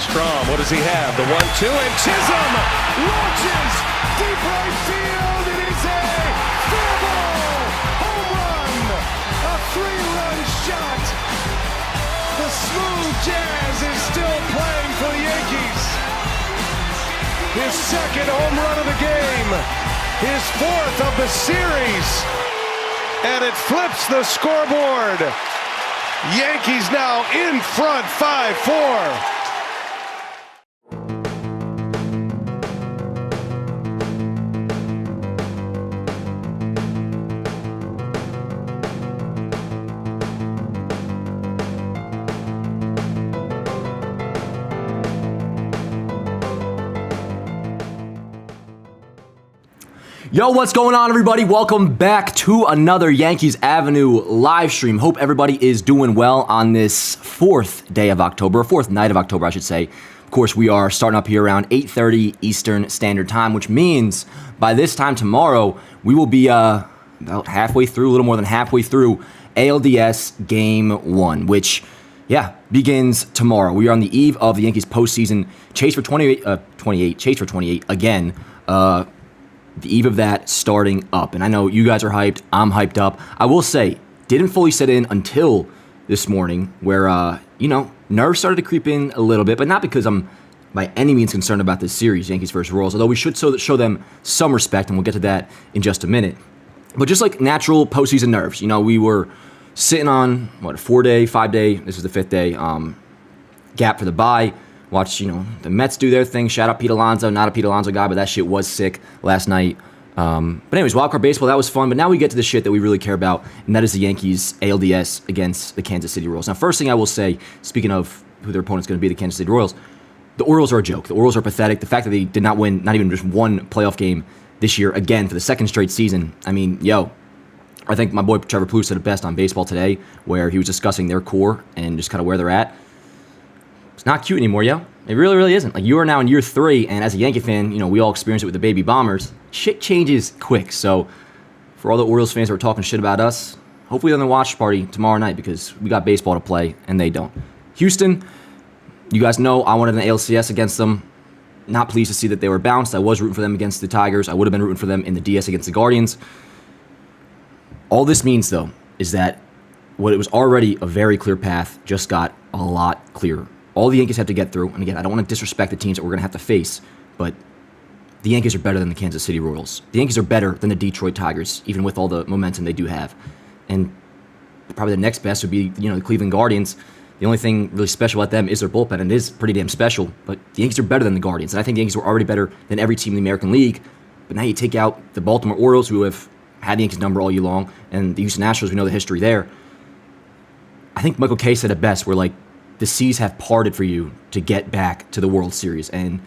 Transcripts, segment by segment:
Strom, what does he have? The 1-2, and Chisholm launches deep right field. It is a fair ball home run, a 3-run shot. The smooth jazz is still playing for the Yankees. His second home run of the game, his fourth of the series, and it flips the scoreboard. Yankees now in front, 5-4. Yo, what's going on, everybody? Welcome back to another Yankees Avenue live stream. Hope everybody is doing well on this fourth night of October, I should say. Of course, we are starting up here around 8:30 Eastern Standard Time, which means by this time tomorrow, we will be about halfway through, a little more than halfway through ALDS Game 1, which, begins tomorrow. We are on the eve of the Yankees postseason chase for 28 again. The eve of that starting up. And I know you guys are hyped. I'm hyped up. I will say, didn't fully set in until this morning where, nerves started to creep in a little bit, but not because I'm by any means concerned about this series, Yankees versus Royals, although we should show them some respect, and we'll get to that in just a minute. But just like natural postseason nerves, we were sitting on, a 4-day, 5-day, this is the 5th day, gap for the bye. Watch, the Mets do their thing. Shout out Pete Alonso. Not a Pete Alonso guy, but that shit was sick last night. But anyways, wildcard baseball, that was fun. But now we get to the shit that we really care about, and that is the Yankees ALDS against the Kansas City Royals. Now, first thing I will say, speaking of who their opponent's going to be, the Kansas City Royals, the Orioles are a joke. The Orioles are pathetic. The fact that they did not win, not even just one playoff game this year, again, for the second straight season. I mean, I think my boy Trevor Plouffe said it best on Baseball Today, where he was discussing their core and just kind of where they're at. It's not cute anymore, yo. It really, really isn't. Like, you are now in year 3, and as a Yankee fan, we all experience it with the baby Bombers. Shit changes quick. So, for all the Orioles fans that are talking shit about us, hopefully they're on the watch party tomorrow night because we got baseball to play, and they don't. Houston, you guys know I wanted an ALCS against them. Not pleased to see that they were bounced. I was rooting for them against the Tigers. I would have been rooting for them in the DS against the Guardians. All this means, though, is that what it was already a very clear path just got a lot clearer. All the Yankees have to get through, and again, I don't want to disrespect the teams that we're going to have to face, but the Yankees are better than the Kansas City Royals. The Yankees are better than the Detroit Tigers, even with all the momentum they do have. And probably the next best would be, the Cleveland Guardians. The only thing really special about them is their bullpen, and it is pretty damn special, but the Yankees are better than the Guardians, and I think the Yankees were already better than every team in the American League, but now you take out the Baltimore Orioles, who have had the Yankees number all year long, and the Houston Astros, we know the history there. I think Michael Kay said it best, where, the seas have parted for you to get back to the World Series. And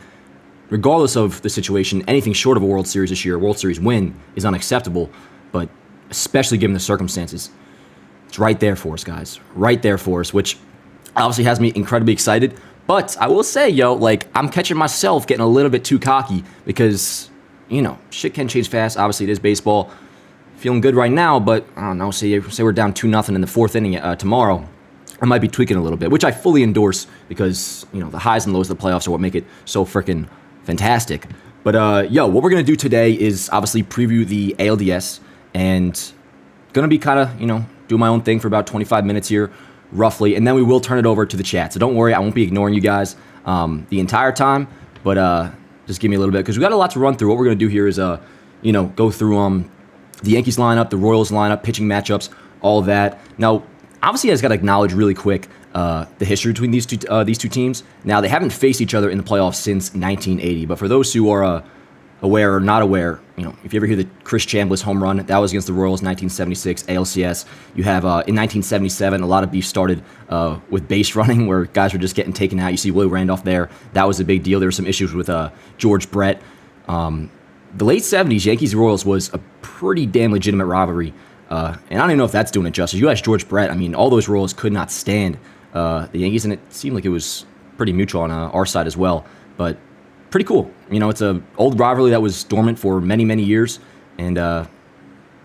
regardless of the situation, anything short of a World Series this year, a World Series win, is unacceptable. But especially given the circumstances, it's right there for us, guys. Right there for us, which obviously has me incredibly excited. But I will say, I'm catching myself getting a little bit too cocky because, shit can change fast. Obviously, it is baseball. Feeling good right now, but I don't know, say we're down 2-0 in the 4th inning tomorrow. I might be tweaking a little bit, which I fully endorse because, the highs and lows of the playoffs are what make it so freaking fantastic. But, what we're going to do today is obviously preview the ALDS and going to be kind of, do my own thing for about 25 minutes here, roughly, and then we will turn it over to the chat. So don't worry, I won't be ignoring you guys the entire time, but just give me a little bit because we got a lot to run through. What we're going to do here is, go through the Yankees lineup, the Royals lineup, pitching matchups, all of that. Now, obviously, I just got to acknowledge really quick the history between these two teams. Now, they haven't faced each other in the playoffs since 1980. But for those who are aware or not aware, if you ever hear the Chris Chambliss home run, that was against the Royals, 1976 ALCS. You have in 1977, a lot of beef started with base running, where guys were just getting taken out. You see Willie Randolph there. That was a big deal. There were some issues with George Brett. The late 70s, Yankees-Royals was a pretty damn legitimate rivalry. And I don't even know if that's doing it justice. You ask George Brett, all those Royals could not stand the Yankees, and it seemed like it was pretty mutual on our side as well. But pretty cool. It's an old rivalry that was dormant for many, many years, and I'm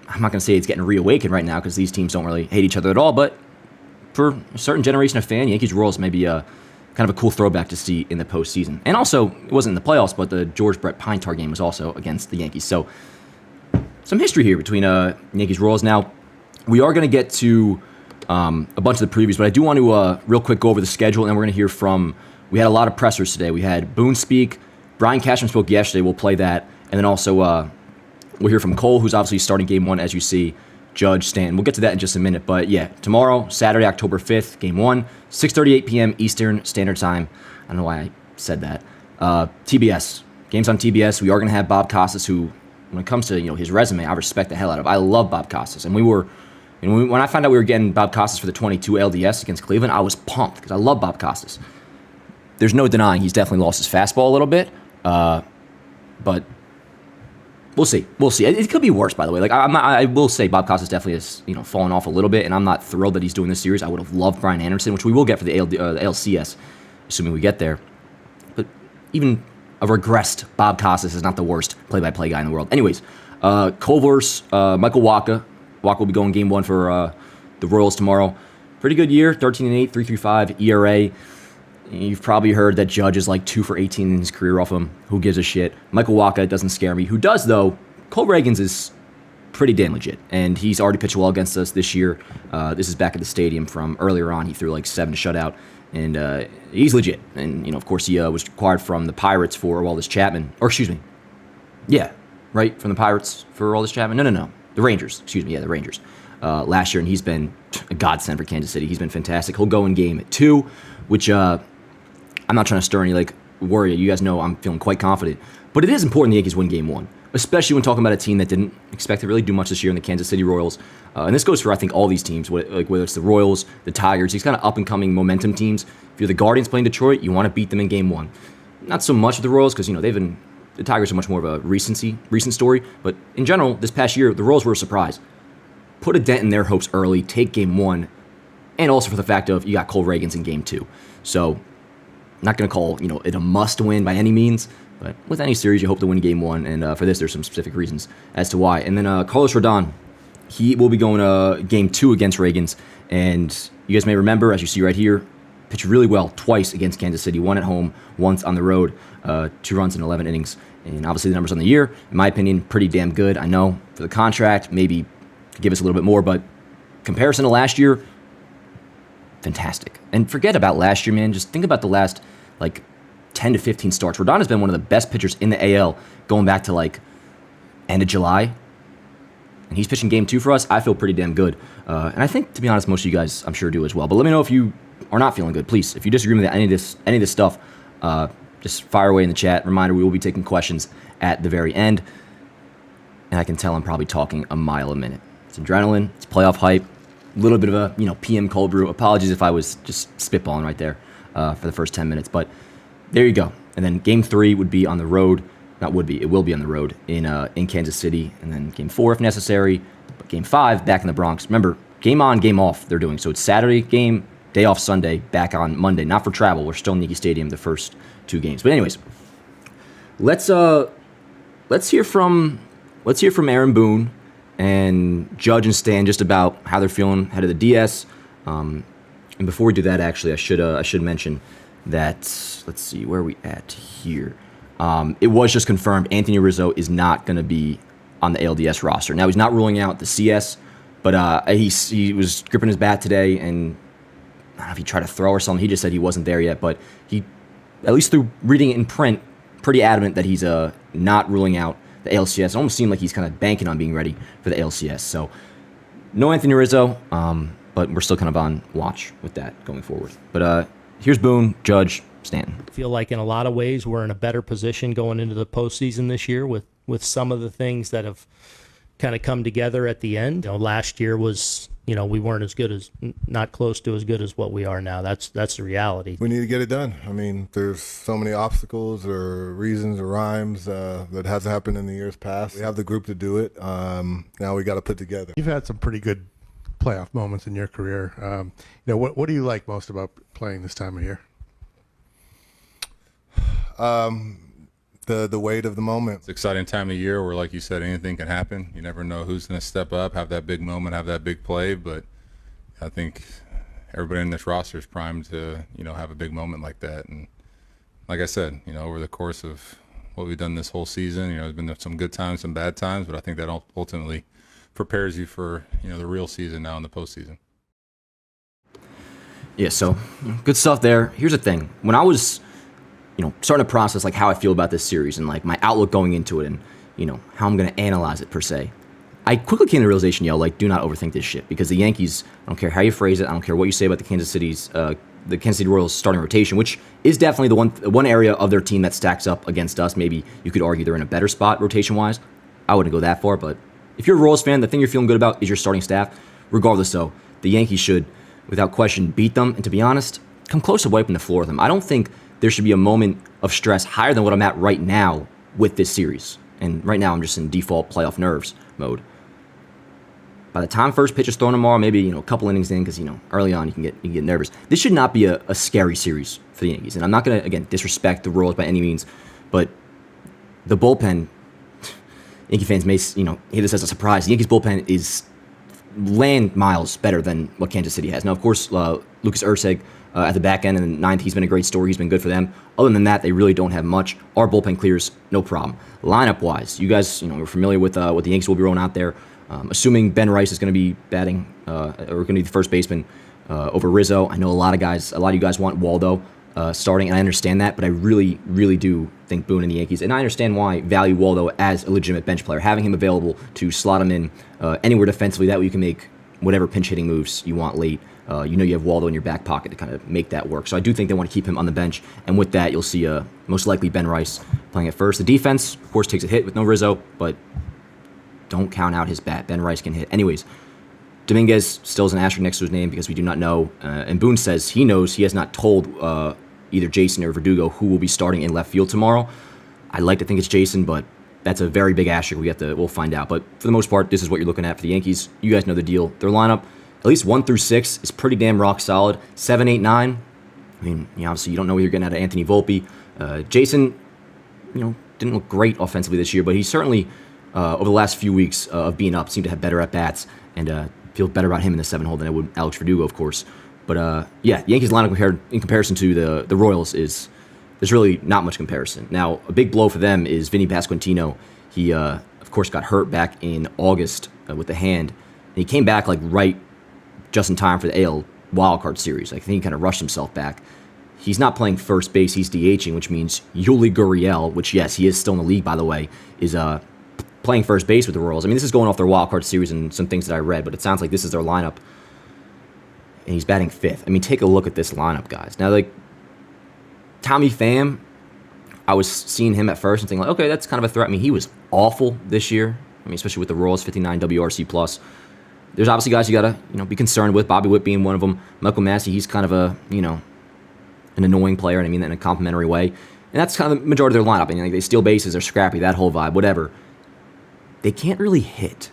not going to say it's getting reawakened right now because these teams don't really hate each other at all, but for a certain generation of fan, Yankees-Royals may be kind kind of a cool throwback to see in the postseason. And also, it wasn't in the playoffs, but the George Brett Pine Tar game was also against the Yankees. So some history here between Yankees Royals. Now, we are going to get to a bunch of the previews, but I do want to real quick go over the schedule, and we're going to hear from, we had a lot of pressers today. We had Boone speak, Brian Cashman spoke yesterday, we'll play that, and then also we'll hear from Cole, who's obviously starting game 1, as you see, Judge, Stanton. We'll get to that in just a minute, but yeah, tomorrow, Saturday, October 5th, game 1, 6:38 p.m. Eastern Standard Time. I don't know why I said that. TBS, games on TBS. We are going to have Bob Costas, who, when it comes to his resume, I respect the hell out of. I love Bob Costas, and when I found out we were getting Bob Costas for the 22 ALDS against Cleveland, I was pumped because I love Bob Costas. There's no denying he's definitely lost his fastball a little bit, but we'll see. We'll see. It could be worse, by the way. Like I will say, Bob Costas definitely has fallen off a little bit, and I'm not thrilled that he's doing this series. I would have loved Brian Anderson, which we will get for the ALCS, assuming we get there. But even a regressed Bob Costas is not the worst play-by-play guy in the world. Anyways, Cole versus Michael Wacha. Wacha will be going game 1 for the Royals tomorrow. Pretty good year, 13-8, 3.35 ERA. You've probably heard that Judge is like 2 for 18 in his career off him. Who gives a shit? Michael Wacha doesn't scare me. Who does, though? Cole Reagans is pretty damn legit, and he's already pitched well against us this year. This is back at the stadium from earlier on. He threw like 7 to shutout, and he's legit. And, of course, he was acquired from the Pirates for Aroldis Chapman. Or, excuse me. Yeah, right? From the Pirates for Aroldis Chapman? No. The Rangers. Excuse me. Yeah, the Rangers. Last year, and he's been a godsend for Kansas City. He's been fantastic. He'll go in game 2, which I'm not trying to stir any worry. You guys know I'm feeling quite confident. But it is important the Yankees win game 1, especially when talking about a team that didn't expect to really do much this year in the Kansas City Royals. And this goes for, I think, all these teams, whether it's the Royals, the Tigers, these kind of up-and-coming momentum teams. If you're the Guardians playing Detroit, you want to beat them in game 1. Not so much with the Royals because, the Tigers are much more of a recent story. But in general, this past year, the Royals were a surprise. Put a dent in their hopes early, take game 1, and also for the fact of you got Cole Reagans in game 2. So, I'm not going to call it a must-win by any means, but with any series, you hope to win game 1, and for this, there's some specific reasons as to why. And then Carlos Rodon, he will be going to game 2 against Reagans, and you guys may remember, as you see right here, pitched really well twice against Kansas City, 1 at home, once on the road, 2 runs in 11 innings. And obviously the numbers on the year, in my opinion, pretty damn good. I know for the contract, maybe give us a little bit more, but comparison to last year, fantastic. And forget about last year, man. Just think about the last 10 to 15 starts. Rodon has been one of the best pitchers in the AL going back to end of July. And he's pitching game 2 for us. I feel pretty damn good. And I think, to be honest, most of you guys, I'm sure, do as well. But let me know if you are not feeling good, please. If you disagree with any of this stuff, just fire away in the chat. Reminder, we will be taking questions at the very end. And I can tell I'm probably talking a mile a minute. It's adrenaline. It's playoff hype. A little bit of a PM cold brew. Apologies if I was just spitballing right there for the first 10 minutes. But there you go. And then game 3 would be on the road. It will be on the road in Kansas City. And then game 4 if necessary. But game 5 back in the Bronx. Remember, game on, game off they're doing. So it's Saturday game, day off Sunday, back on Monday. Not for travel. We're still in Yankee Stadium the first 2 games. But anyways, let's hear from Aaron Boone and Judge and Stan just about how they're feeling ahead of the DS. And before we do that, actually, I should mention that, let's see, where are we at here? It was just confirmed Anthony Rizzo is not going to be on the ALDS roster. Now, he's not ruling out the CS, but he was gripping his bat today, and I don't know if he tried to throw or something. He just said he wasn't there yet, but he, at least through reading it in print, pretty adamant that he's not ruling out the ALCS. It almost seemed like he's kind of banking on being ready for the ALCS. So, no Anthony Rizzo, but we're still kind of on watch with that going forward. But here's Boone, Judge, Stanton. I feel like in a lot of ways we're in a better position going into the postseason this year with some of the things that have kind of come together at the end. Last year was, we weren't as good as, not close to as good as what we are now. That's the reality. We need to get it done. I mean, there's so many obstacles or reasons or rhymes that hasn't happened in the years past. We have the group to do it. Now we got to put together. You've had some pretty good playoff moments in your career. What do you like most about playing this time of year? The weight of the moment. It's an exciting time of year where, like you said, anything can happen. You never know who's going to step up, have that big moment, have that big play. But I think everybody in this roster is primed to, have a big moment like that. And like I said, over the course of what we've done this whole season, there's been some good times, some bad times, but I think that ultimately prepares you for, the real season now in the postseason. Yeah, so good stuff there. Here's the thing. When I was, starting to process like how I feel about this series and like my outlook going into it and, how I'm going to analyze it per se, I quickly came to the realization, do not overthink this shit, because the Yankees, I don't care how you phrase it, I don't care what you say about the Kansas City Royals starting rotation, which is definitely the one area of their team that stacks up against us. Maybe you could argue they're in a better spot rotation-wise. I wouldn't go that far, but if you're a Royals fan, the thing you're feeling good about is your starting staff. Regardless, though, the Yankees should, without question, beat them, and to be honest, come close to wiping the floor with them. I don't think there should be a moment of stress higher than what I'm at right now with this series. And right now, I'm just in default playoff nerves mode. By the time first pitch is thrown tomorrow, maybe a couple innings in, because early on you can get nervous. This should not be a scary series for the Yankees, and I'm not going to again disrespect the Royals by any means, but the bullpen, Yankee fans may hear this as a surprise. The Yankees bullpen is land miles better than what Kansas City has. Now, of course, Lucas Erceg at the back end in the ninth, he's been a great story. He's been good for them. Other than that, they really don't have much. Our bullpen clears, no problem. Lineup-wise, you guys, we're familiar with what the Yankees will be rolling out there. Assuming Ben Rice is going to be batting, or going to be the first baseman over Rizzo. I know a lot of you guys want Waldo starting, and I understand that, but I really, really do think Boone and the Yankees, and I understand why, value Waldo as a legitimate bench player, having him available to slot him in anywhere defensively. That way you can make whatever pinch hitting moves you want late. You have Waldo in your back pocket to kind of make that work. So I do think they want to keep him on the bench, and with that, you'll see most likely Ben Rice playing at first. The defense, of course, takes a hit with no Rizzo, but don't count out his bat. Ben Rice can hit. Anyways, Dominguez still has an asterisk next to his name because we do not know. And Boone says he knows. He has not told either Jason or Verdugo who will be starting in left field tomorrow. I'd like to think it's Jason, but that's a very big asterisk. We'll find out. But for the most part, this is what you're looking at for the Yankees. You guys know the deal. Their lineup, at least 1 through 6, is pretty damn rock solid. 7, 8, 9. I mean, obviously you don't know what you're getting out of Anthony Volpe. Jason, didn't look great offensively this year, but he certainly, over the last few weeks of being up, seemed to have better at bats and feel better about him in the 7 hole than I would Alex Verdugo, of course. But yeah, Yankees lineup in comparison to the Royals there's really not much comparison. Now, a big blow for them is Vinny Pasquantino. He, of course, got hurt back in August with the hand, and he came back right just in time for the AL wildcard series. I think he kind of rushed himself back. He's not playing first base. He's DHing, which means Yuli Gurriel, which, yes, he is still in the league, by the way, is playing first base with the Royals. I mean, this is going off their wildcard series and some things that I read, but it sounds like this is their lineup, and he's batting 5th. I mean, take a look at this lineup, guys. Now, Tommy Pham, I was seeing him at first and thinking, okay, that's kind of a threat. I mean, he was awful this year. I mean, especially with the Royals, 59 WRC+. There's obviously guys you got to be concerned with, Bobby Witt being one of them. Michael Massey, he's kind of an annoying player, and I mean that in a complimentary way. And that's kind of the majority of their lineup. I mean, they steal bases, they're scrappy, that whole vibe, whatever. They can't really hit.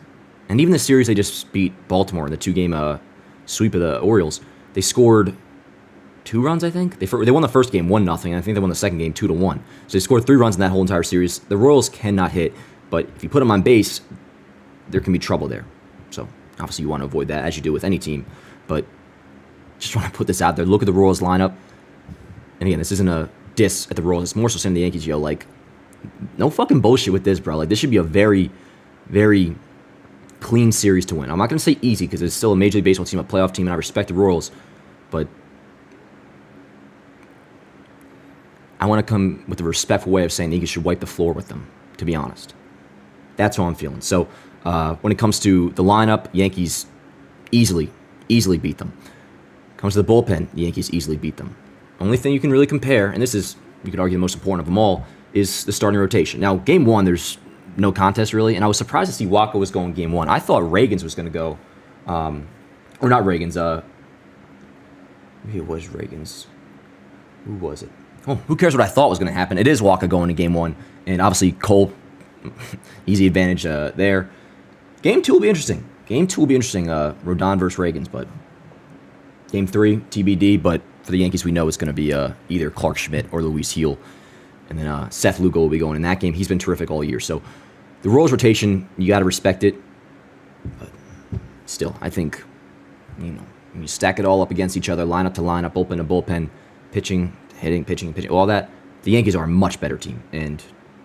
And even the series they just beat Baltimore in the 2-game sweep of the Orioles, they scored 2 runs, I think. They won the first game 1-0, and I think they won the second game 2-1. So they scored 3 runs in that whole entire series. The Royals cannot hit, but if you put them on base, there can be trouble there. So obviously you want to avoid that, as you do with any team. But just want to put this out there. Look at the Royals lineup. And again, this isn't a diss at the Royals. It's more so saying the Yankees, no fucking bullshit with this, bro. This should be a very, very clean series to win. I'm not going to say easy because it's still a Major League Baseball team, a playoff team, and I respect the Royals. But I want to come with a respectful way of saying the Yankees should wipe the floor with them, to be honest. That's how I'm feeling. So when it comes to the lineup, Yankees easily beat them. Comes to the bullpen, the Yankees easily beat them. Only thing you can really compare, and this is, you could argue, the most important of them all, is the starting rotation. Now, Game 1, there's no contest, really, and I was surprised to see Waka was going Game 1. I thought Reagans was going to go, or not Reagans, maybe it was Reagans. Who was it? Oh, who cares what I thought was going to happen? It is Waka going to Game 1, and obviously Cole, easy advantage there. Game 2 will be interesting. Rodon versus Reagans, but Game 3, TBD, but for the Yankees, we know it's going to be either Clark Schmidt or Luis Heel. And then Seth Lugo will be going in that game. He's been terrific all year. So the Royals rotation, you got to respect it. But still, I think, You stack it all up against each other, lineup to lineup, bullpen to bullpen, pitching, hitting, pitching, all that. The Yankees are a much better team. And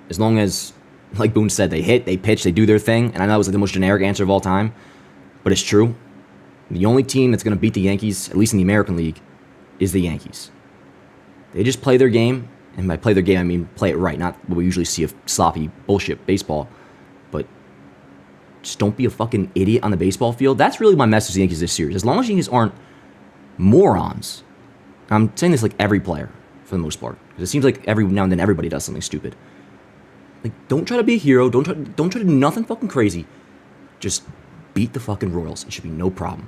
as long as, like Boone said, they hit, they pitch, they do their thing, and I know that was like the most generic answer of all time, but it's true. The only team that's going to beat the Yankees, at least in the American League, is the Yankees. They just play their game, and by play their game, I mean play it right, not what we usually see of sloppy bullshit baseball, but just don't be a fucking idiot on the baseball field. That's really my message to the Yankees this series. As long as the Yankees aren't morons, I'm saying this like every player, for the most part, because it seems like every now and then everybody does something stupid. Like, don't try to be a hero. Don't try to do nothing fucking crazy. Just beat the fucking Royals. It should be no problem.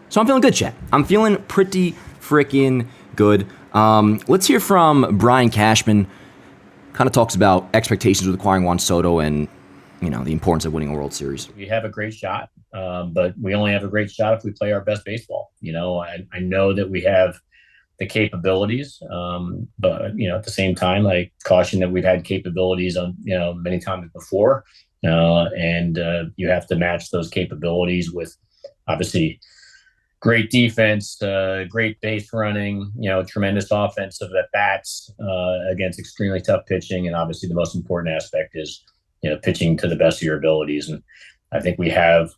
So I'm feeling good, chat. I'm feeling pretty freaking good. Let's hear from Brian Cashman. Kind of talks about expectations with acquiring Juan Soto and, you know, the importance of winning a World Series. We have a great shot, but we only have a great shot if we play our best baseball. You know, I know that we have the capabilities, but, you know, at the same time, I caution that we've had capabilities on, you know, many times before, and you have to match those capabilities with, obviously, great defense, great base running, you know, tremendous offensive at bats against extremely tough pitching. And obviously the most important aspect is, you know, pitching to the best of your abilities. And I think we have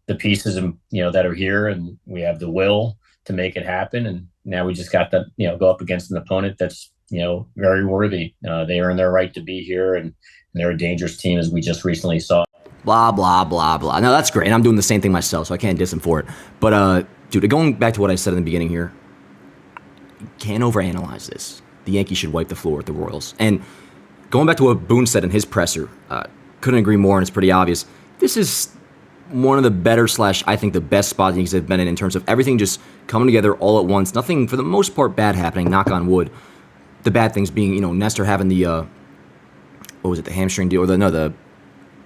the pieces, you know, that are here, and we have the will to make it happen. And now we just got to, you know, go up against an opponent that's, you know, very worthy. They earn their right to be here, and they're a dangerous team, as we just recently saw. Blah, blah, blah, blah. No, that's great. And I'm doing the same thing myself, so I can't diss him for it. But, dude, going back to what I said in the beginning here, you can't overanalyze this. The Yankees should wipe the floor with the Royals. And going back to what Boone said in his presser, couldn't agree more, and it's pretty obvious. This is one of the better / I think the best spots the Yankees have been in terms of everything just coming together all at once. Nothing, for the most part, bad happening, knock on wood. The bad things being, you know, Nestor having the, what was it, the hamstring deal, or the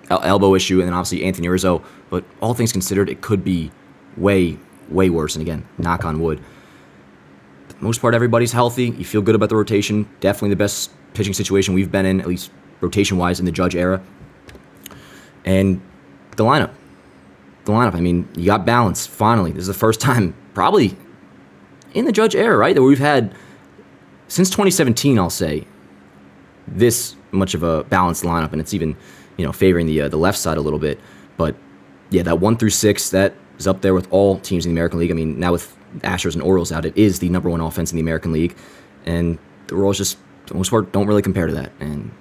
elbow issue, and then obviously Anthony Rizzo. But all things considered, it could be way worse. And again, knock on wood. For the most part, everybody's healthy. You feel good about the rotation. Definitely the best pitching situation we've been in, at least rotation-wise, in the Judge era. And the lineup. I mean, you got balance, finally. This is the first time, probably, in the Judge era, right, that we've had, since 2017, I'll say, this much of a balanced lineup. And it's even, you know, favoring the left side a little bit. But, yeah, that 1 through 6, that is up there with all teams in the American League. I mean, now with Astros and Orioles out, it is the number 1 offense in the American League. And the Royals just, for the most part, don't really compare to that. And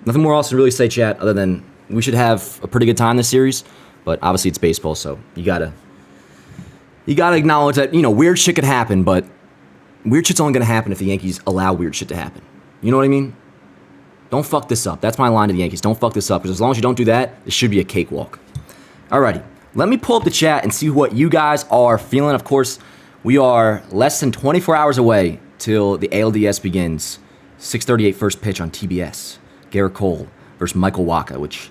nothing more else to really say, chat, other than we should have a pretty good time this series. But obviously it's baseball, so you gotta acknowledge that, you know, weird shit could happen, but weird shit's only gonna happen if the Yankees allow weird shit to happen. You know what I mean? Don't fuck this up. That's my line to the Yankees. Don't fuck this up, because as long as you don't do that, this should be a cakewalk. Alrighty, let me pull up the chat and see what you guys are feeling. Of course, we are less than 24 hours away till the ALDS begins. 6:38 first pitch on TBS. Gerrit Cole versus Michael Wacha, which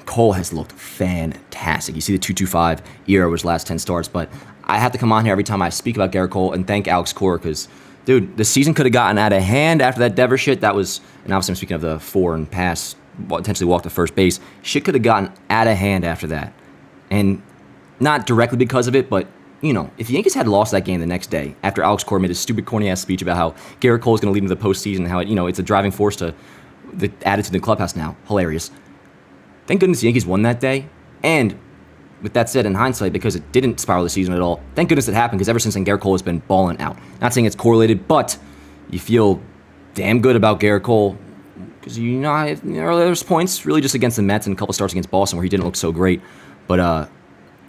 Cole has looked fantastic. You see the 2.25 ERA over his last 10 starts, but I have to come on here every time I speak about Gerrit Cole and thank Alex Cora, because, dude, the season could have gotten out of hand after that Devers shit. That was, and obviously I'm speaking of the 4 and pass, potentially walk to first base. Shit could have gotten out of hand after that. And not directly because of it, but, you know, if the Yankees had lost that game the next day, after Alex Cora made his stupid corny-ass speech about how Gerrit Cole is going to lead into the postseason and how, you know, it's a driving force to the attitude in the clubhouse now. Hilarious. Thank goodness the Yankees won that day. And with that said, in hindsight, because it didn't spiral the season at all, thank goodness it happened, because ever since then, Gerrit Cole has been balling out. Not saying it's correlated, but you feel damn good about Gerrit Cole, because, you know, there's points really just against the Mets and a couple starts against Boston where he didn't look so great. But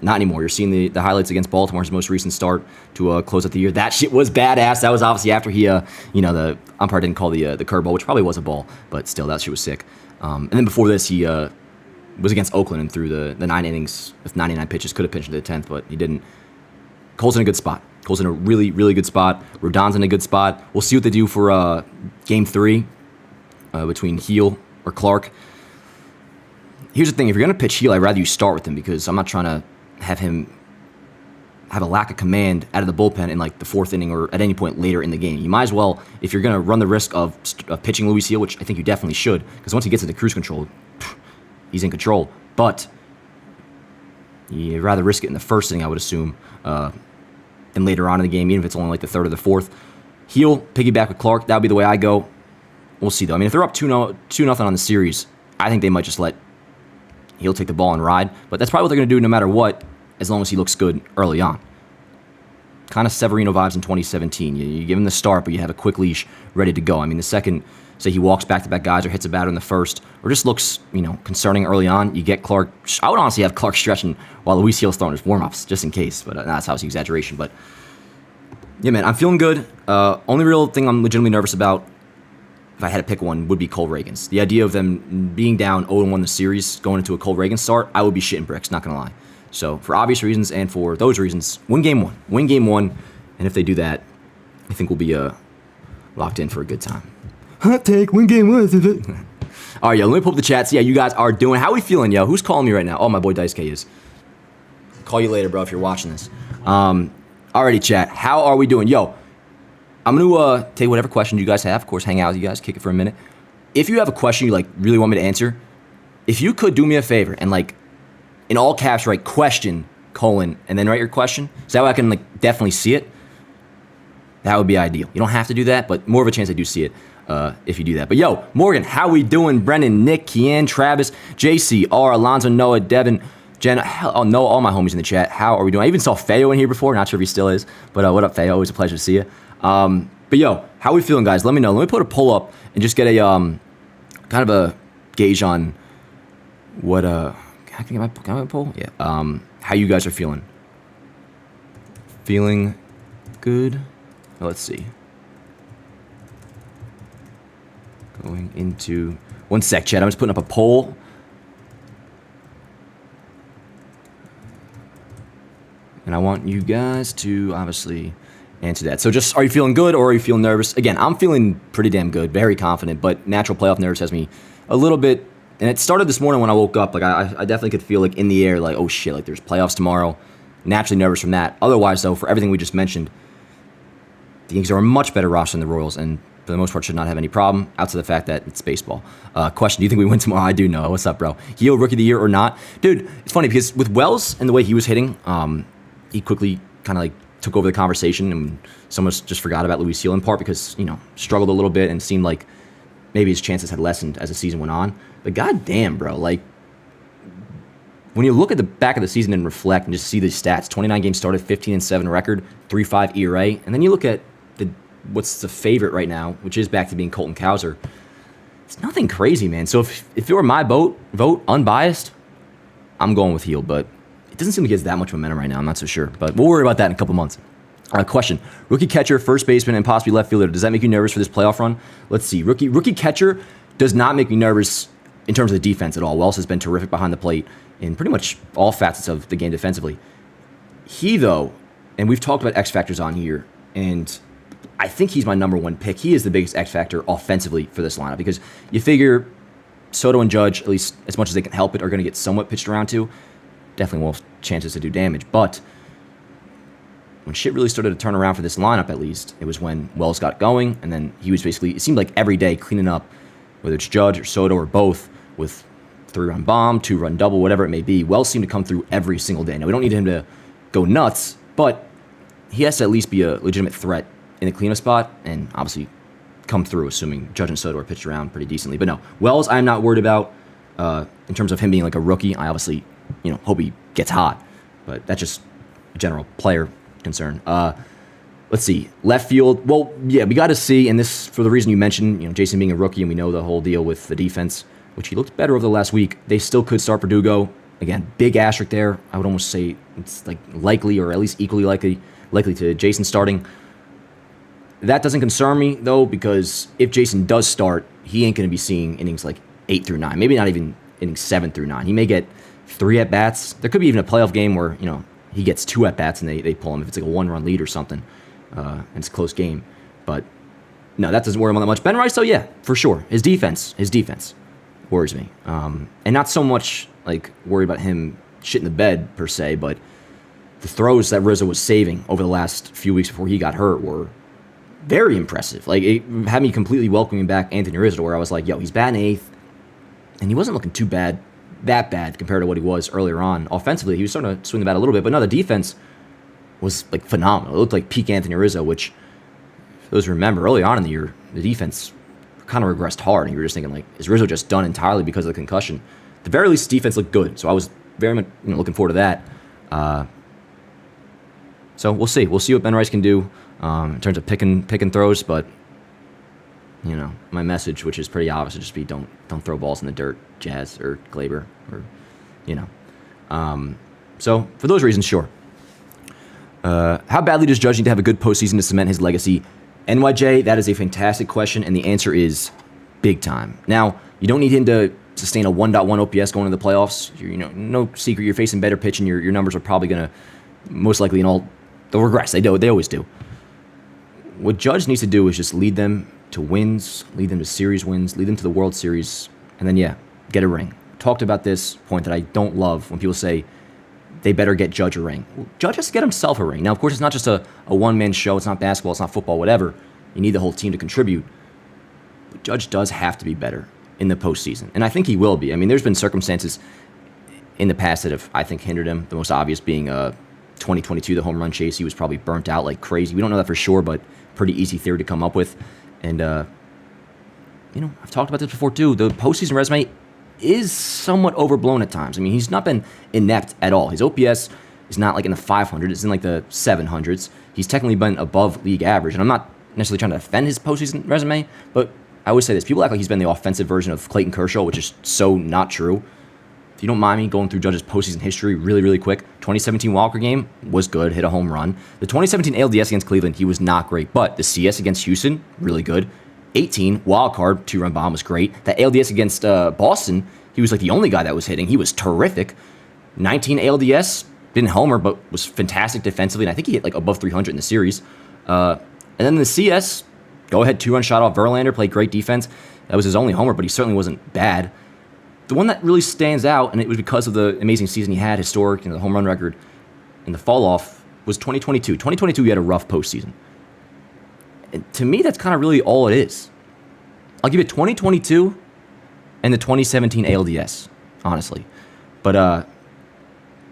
not anymore. You're seeing the highlights against Baltimore, his most recent start to close out the year. That shit was badass. That was obviously after he, you know, the umpire didn't call the curveball, which probably was a ball, but still, that shit was sick. And then before this, he was against Oakland and threw the 9 innings with 99 pitches. Could have pitched into the 10th, but he didn't. Cole's in a good spot. Cole's in a really, really good spot. Rodon's in a good spot. We'll see what they do for Game 3 between Heel or Clark. Here's the thing. If you're going to pitch Heel, I'd rather you start with him, because I'm not trying to have him have a lack of command out of the bullpen in like the 4th inning or at any point later in the game. You might as well, if you're going to run the risk of pitching Luis Heel, which I think you definitely should, because once he gets into cruise control, he's in control. But You'd rather risk it in the first inning, I would assume, than later on in the game, even if it's only like the third or the fourth. He'll piggyback with Clark. That would be the way I go. We'll see, though. I mean, if they're up 2-0 on the series, I think they might just let He'll take the ball and ride. But that's probably what they're going to do no matter what, as long as he looks good early on. Kind of Severino vibes in 2017. You give him the start, but you have a quick leash ready to go. I mean, the second, say he walks back-to-back guys or hits a batter in the first, or just looks, concerning early on, you get Clark. I would honestly have Clark stretching while Luis Gil's throwing his warm-ups, just in case. But that's obviously exaggeration. But yeah, man, I'm feeling good. Only real thing I'm legitimately nervous about, if I had to pick one, would be Cole Reagan's. The idea of them being down 0-1 the series, going into a Cole Reagan start, I would be shitting bricks, not going to lie. So for obvious reasons and for those reasons, win game one. Win game one, and if they do that, I think we'll be locked in for a good time. Hot take, win game one. All right, yo, let me pull up the chat. See how you guys are doing. How we feeling, yo? Who's calling me right now? Oh, my boy Dice K is. Call you later, bro, if you're watching this. Alrighty, chat. How are we doing? Yo, I'm going to take whatever question you guys have. Of course, hang out with you guys, kick it for a minute. If you have a question you really want me to answer, if you could do me a favor and in all caps write question, colon, and then write your question, so that way I can definitely see it, that would be ideal. You don't have to do that, but more of a chance I do see it if you do that. But yo, Morgan, how we doing? Brennan, Nick, Kian, Travis, JC, R, Alonzo, Noah, Devin, Jen, Noah, all my homies in the chat. How are we doing? I even saw Feo in here before. Not sure if he still is, but what up, Feo? Always a pleasure to see you. But yo, how we feeling, guys? Let me know. Let me put a poll up and just get a kind of a gauge on what can I get my poll? Yeah. How you guys are feeling? Feeling good? Let's see. Going into 1 sec, chat. I'm just putting up a poll. And I want you guys to obviously answer that. So just, are you feeling good or are you feeling nervous? Again, I'm feeling pretty damn good, very confident, but natural playoff nerves has me a little bit. And it started this morning when I woke up. I definitely could feel in the air, oh shit, there's playoffs tomorrow. Naturally nervous from that. Otherwise, though, for everything we just mentioned, the Yankees are a much better roster than the Royals, and for the most part should not have any problem, outside of the fact that it's baseball. Question, do you think we win tomorrow? I do know. What's up, bro? Gio, Rookie of the Year or not? Dude, it's funny because with Wells and the way he was hitting, he quickly kind of took over the conversation, and someone just forgot about Luis Gil in part because, struggled a little bit and seemed like maybe his chances had lessened as the season went on. But goddamn, bro, when you look at the back of the season and reflect and just see the stats, 29 games started, 15-7 record, 3.5 ERA, and then you look at what's the favorite right now, which is back to being Colton Cowser. It's nothing crazy, man. So if it were my vote, unbiased, I'm going with Gil, but it doesn't seem like he has that much momentum right now. I'm not so sure, but we'll worry about that in a couple months. Question, rookie catcher, first baseman, and possibly left fielder. Does that make you nervous for this playoff run? Let's see. Rookie catcher does not make me nervous in terms of the defense at all. Wells has been terrific behind the plate in pretty much all facets of the game defensively. He, though, and we've talked about X factors on here, and I think he's my number one pick. He is the biggest X factor offensively for this lineup because you figure Soto and Judge, at least as much as they can help it, are going to get somewhat pitched around to. Definitely will have chances to do damage, but when shit really started to turn around for this lineup, at least, it was when Wells got going, and then he was basically, it seemed like every day cleaning up, whether it's Judge or Soto or both, with 3-run bomb, 2-run double, whatever it may be. Wells seemed to come through every single day. Now, we don't need him to go nuts, but he has to at least be a legitimate threat in the cleanup spot, and obviously come through, assuming Judge and Soto are pitched around pretty decently. But no, Wells, I'm not worried about in terms of him being a rookie. I obviously, hope he gets hot, but that's just a general player concern. Let's see, left field. Well, yeah, we got to see, and this for the reason you mentioned, Jason being a rookie, and we know the whole deal with the defense, which he looked better over the last week. They still could start Verdugo. Again, big asterisk there. I would almost say it's likely, or at least equally likely to Jason starting. That doesn't concern me though, because if Jason does start, he ain't going to be seeing innings 8 through 9, maybe not even innings 7 through 9. He may get 3 at bats. There could be even a playoff game where he gets 2 at bats and they pull him if it's a 1-run lead or something, and it's a close game. But no, that doesn't worry him all that much. Ben Rice, though, yeah, for sure. His defense worries me, and not so much worry about him shit in the bed per se, but the throws that Rizzo was saving over the last few weeks before he got hurt were very impressive. It had me completely welcoming back Anthony Rizzo, where I was like, yo, he's batting 8th, and he wasn't looking too bad that bad compared to what he was earlier on. Offensively, he was starting to swing the bat a little bit, but no, the defense was like phenomenal. It looked like peak Anthony Rizzo, which, for those who remember, early on in the year, the defense kind of regressed hard, and you were just thinking, like, is Rizzo just done entirely because of the concussion? At the very least, defense looked good, so I was very much looking forward to that. So we'll see. We'll see what Ben Rice can do in terms of pick and throws, but my message, which is pretty obvious, would just be don't throw balls in the dirt, Jazz or Glaber, or So for those reasons, sure. How badly does Judge need to have a good postseason to cement his legacy? NYJ, that is a fantastic question, and the answer is big time. Now, you don't need him to sustain a 1.1 OPS going into the playoffs. No secret, you're facing better pitch, and your numbers are probably going to, most likely, they'll regress. They always do. What Judge needs to do is just lead them to wins, lead them to series wins, lead them to the World Series, and then, get a ring. Talked about this point that I don't love when people say they better get Judge a ring. Well, Judge has to get himself a ring. Now, of course, it's not just a one-man show. It's not basketball. It's not football, whatever. You need the whole team to contribute. But Judge does have to be better in the postseason, and I think he will be. I mean, there's been circumstances in the past that have, I think, hindered him, the most obvious being 2022, the home run chase. He was probably burnt out like crazy. We don't know that for sure, but pretty easy theory to come up with. And, I've talked about this before, too. The postseason resume is somewhat overblown at times. I mean, he's not been inept at all. His OPS is not like in the 500s. It's in like the 700s. He's technically been above league average. And I'm not necessarily trying to defend his postseason resume, but I always say this. People act like he's been the offensive version of Clayton Kershaw, which is so not true. If you don't mind me going through Judge's postseason history really, really quick, 2017 Walker game was good, hit a home run. The 2017 ALDS against Cleveland, he was not great, but the CS against Houston, really good. 18, wild card, 2-run bomb was great. That ALDS against Boston, he was like the only guy that was hitting. He was terrific. 19 ALDS, didn't homer, but was fantastic defensively, and I think he hit like above 300 in the series. And then the CS, go-ahead 2-run shot off Verlander, played great defense. That was his only homer, but he certainly wasn't bad. The one that really stands out, and it was because of the amazing season he had, historic, the home run record, and the fall-off, was 2022. 2022, he had a rough postseason. And to me, that's kind of really all it is. I'll give it 2022 and the 2017 ALDS, honestly. But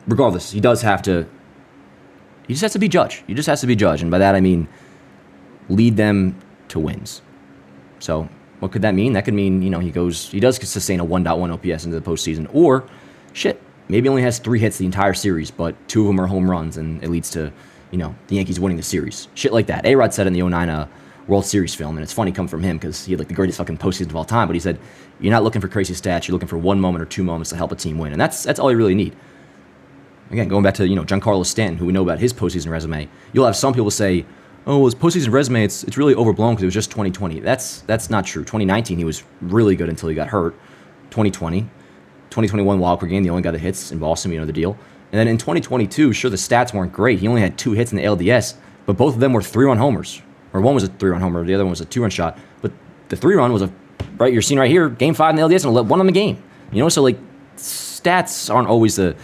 regardless, he just has to be Judge. He just has to be Judge. And by that, I mean lead them to wins. So what could that mean? That could mean, he does sustain a 1.1 OPS into the postseason. Or, maybe only has 3 hits the entire series, but 2 of them are home runs, and it leads to, the Yankees winning the series. Shit like that. A-Rod said in the 2009 World Series film, and it's funny coming from him because he had like the greatest fucking postseason of all time, but he said, you're not looking for crazy stats, you're looking for 1 moment or 2 moments to help a team win. And that's all you really need. Again, going back to, Giancarlo Stanton, who we know about his postseason resume, you'll have some people say, oh, well, his postseason resume, it's really overblown because it was just 2020. That's not true. 2019, he was really good until he got hurt. 2021 wildcard game, the only guy that hits in Boston, the deal. And then in 2022, sure, the stats weren't great. He only had 2 hits in the LDS, but both of them were 3-run homers. Or one was a 3-run homer, the other one was a 2-run shot. But the 3-run was you're seeing right here, game 5 in the LDS, and won them the game. So like, stats aren't always the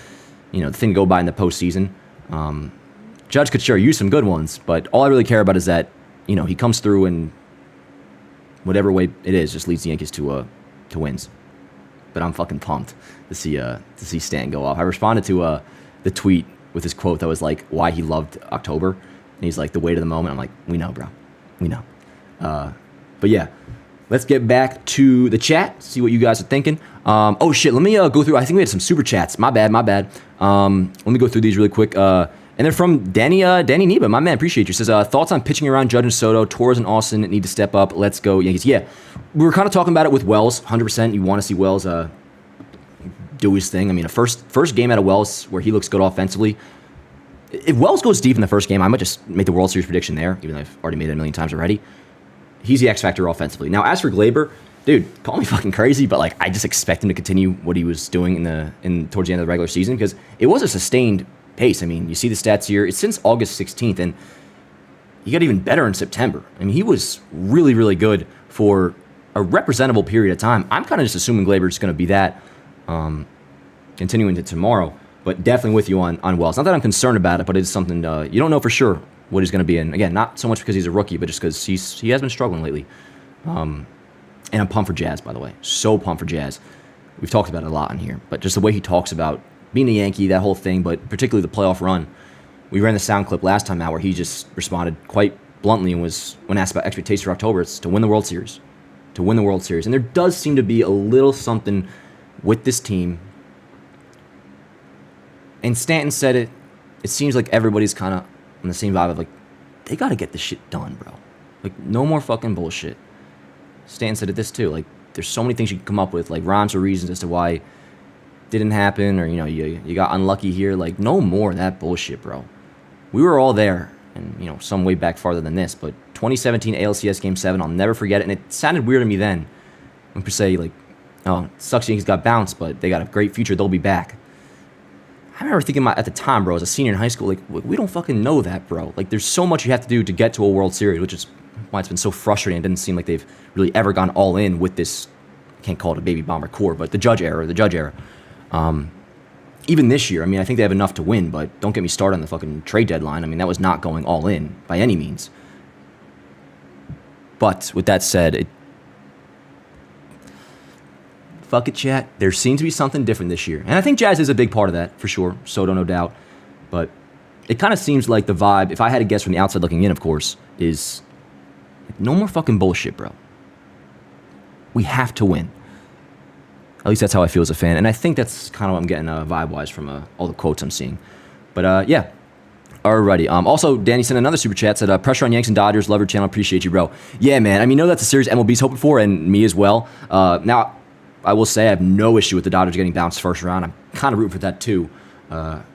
thing to go by in the postseason. Judge could sure use some good ones, but all I really care about is that, he comes through and whatever way it is, just leads the Yankees to wins. But I'm fucking pumped to see Stan go off. I responded to the tweet with his quote that was like, why he loved October. And he's like, the weight of the moment. I'm like, we know, bro. We know. But yeah, let's get back to the chat, see what you guys are thinking. Oh shit, let me go through. I think we had some super chats. My bad. Let me go through these really quick. And they're from Danny Neba. My man, appreciate you. Says, thoughts on pitching around Judge and Soto. Torres and Austin need to step up. Let's go, Yankees. Yeah, we were kind of talking about it with Wells. 100%. You want to see Wells do his thing. I mean, a first game out of Wells where he looks good offensively. If Wells goes deep in the first game, I might just make the World Series prediction there, even though I've already made it a million times already. He's the X factor offensively. Now, as for Glaber, dude, call me fucking crazy, but like I just expect him to continue what he was doing towards the end of the regular season because it was a sustained pace. I mean, you see the stats here. It's since August 16th, and he got even better in September. I mean, he was really, really good for a representable period of time. I'm kind of just assuming Glaber's going to be that continuing to tomorrow, but definitely with you on Wells. Not that I'm concerned about it, but it's something you don't know for sure what he's going to be in. Again, not so much because he's a rookie, but just because he has been struggling lately. And I'm pumped for Jazz, by the way. So pumped for Jazz. we've talked about it a lot in here, but just the way he talks about being a Yankee, that whole thing, but particularly the playoff run. We ran the sound clip last time out where he just responded quite bluntly and was, when asked about expectations for October, it's to win the World Series. To win the World Series. And there does seem to be a little something with this team. And Stanton said it. It seems like everybody's kind of on the same vibe of like, they got to get this shit done, bro. Like, no more fucking bullshit. Stanton said it this too. Like, there's so many things you can come up with, like rhymes or reasons as to why it didn't happen, or, you know, you got unlucky here. Like, no more of that bullshit, bro. We were all there, and, you know, some way back farther than this, but 2017 ALCS Game 7, I'll never forget it, and it sounded weird to me then, when per se, like, oh, it sucks Yankees got bounced, but they got a great future, they'll be back. I remember thinking at the time, bro, as a senior in high school, like, we don't fucking know that, bro. Like, there's so much you have to do to get to a World Series, which is why it's been so frustrating. It didn't seem like they've really ever gone all in with this, I can't call it a baby bomber core, but the Judge era. Even this year, I mean, I think they have enough to win, but don't get me started on the fucking trade deadline. I mean, that was not going all in by any means. But with that said, fuck it, chat. There seems to be something different this year. And I think Jazz is a big part of that, for sure. Soto, no doubt. But it kind of seems like the vibe, if I had to guess from the outside looking in, of course, is no more fucking bullshit, bro. We have to win. At least that's how I feel as a fan. And I think that's kind of what I'm getting vibe-wise from all the quotes I'm seeing. But, yeah. Alrighty. Also, Danny sent another super chat, said, pressure on Yanks and Dodgers, love your channel, appreciate you, bro. Yeah, man. I mean, that's a series MLB's hoping for, and me as well. Now, I will say I have no issue with the Dodgers getting bounced first round. I'm kind of rooting for that, too.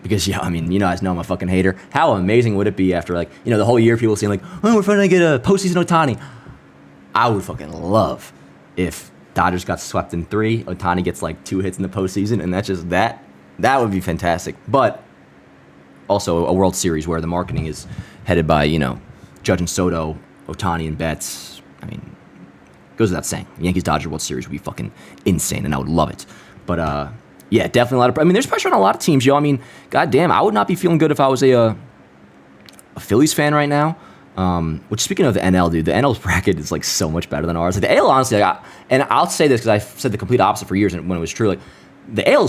Because, yeah, I mean, you guys know I'm a fucking hater. How amazing would it be after, like, you know, the whole year people saying, like, oh, we're finally going to get a postseason Ohtani. I would fucking love if Dodgers got swept in 3, Ohtani gets like 2 hits in the postseason, and that's just that. That would be fantastic. But also a World Series where the marketing is headed by, you know, Judge and Soto, Ohtani and Betts. I mean, goes without saying. Yankees-Dodgers World Series would be fucking insane, and I would love it. But, yeah, definitely a lot of... I mean, there's pressure on a lot of teams, yo. I mean, goddamn, I would not be feeling good if I was a Phillies fan right now. Which, speaking of the NL, dude, the NL's bracket is like so much better than ours. Like the AL, honestly, and I'll say this because I've said the complete opposite for years when it was true. Like the AL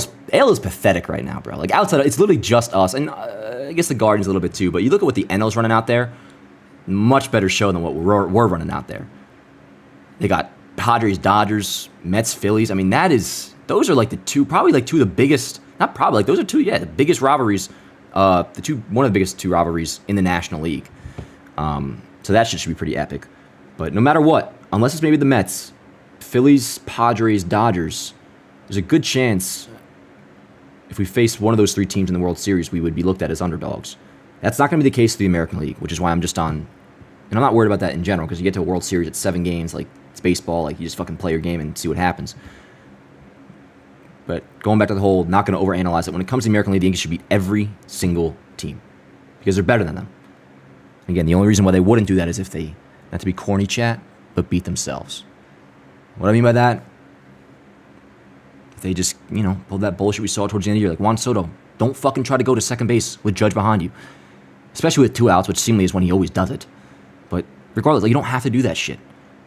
is pathetic right now, bro. Like outside, it's literally just us, and I guess the Guardians a little bit too. But you look at what the NL's running out there, much better show than what we're running out there. They got Padres, Dodgers, Mets, Phillies. I mean, those are like probably two of the biggest. Not probably, like those are the biggest rivalries. One of the biggest 2 rivalries in the National League. So that shit should be pretty epic. But no matter what, unless it's maybe the Mets, Phillies, Padres, Dodgers, there's a good chance if we face one of those 3 teams in the World Series, we would be looked at as underdogs. That's not going to be the case for the American League, which is why I'm just on... And I'm not worried about that in general, because you get to a World Series at 7 games, like, it's baseball, like, you just fucking play your game and see what happens. But going back to the whole not going to overanalyze it, when it comes to the American League, the Yankees should beat every single team, because they're better than them. Again, the only reason why they wouldn't do that is if they, not to be corny, chat, but beat themselves. What I mean by that, if they just, you know, pulled that bullshit we saw towards the end of the year, like Juan Soto, don't fucking try to go to second base with Judge behind you. Especially with 2 outs, which seemingly is when he always does it. But regardless, like, you don't have to do that shit.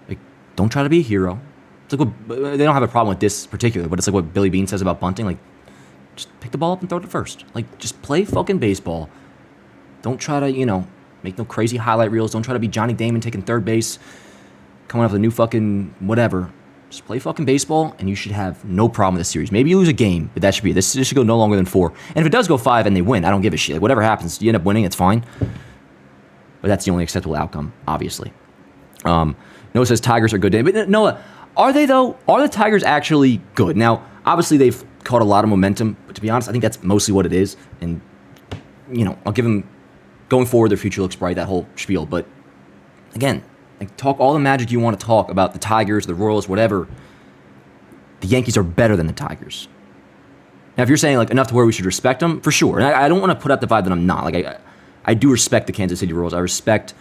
Like, don't try to be a hero. It's like what, they don't have a problem with this particular, but it's like what Billy Beane says about bunting. Like, just pick the ball up and throw it to first. Like, just play fucking baseball. Don't try to, you know, make no crazy highlight reels. Don't try to be Johnny Damon taking third base, coming up with a new fucking whatever. Just play fucking baseball, and you should have no problem with this series. Maybe you lose a game, but that should be it. This should go no longer than 4. And if it does go 5 and they win, I don't give a shit. Like, whatever happens, you end up winning, it's fine. But that's the only acceptable outcome, obviously. Noah says Tigers are good. But Noah, are they though? Are the Tigers actually good? Now, obviously they've caught a lot of momentum, but to be honest, I think that's mostly what it is. And, you know, I'll give them... Going forward, their future looks bright, that whole spiel. But, again, like, talk all the magic you want to talk about the Tigers, the Royals, whatever. The Yankees are better than the Tigers. Now, if you're saying, like, enough to where we should respect them, for sure. And I don't want to put out the vibe that I'm not. Like, I do respect the Kansas City Royals. I respect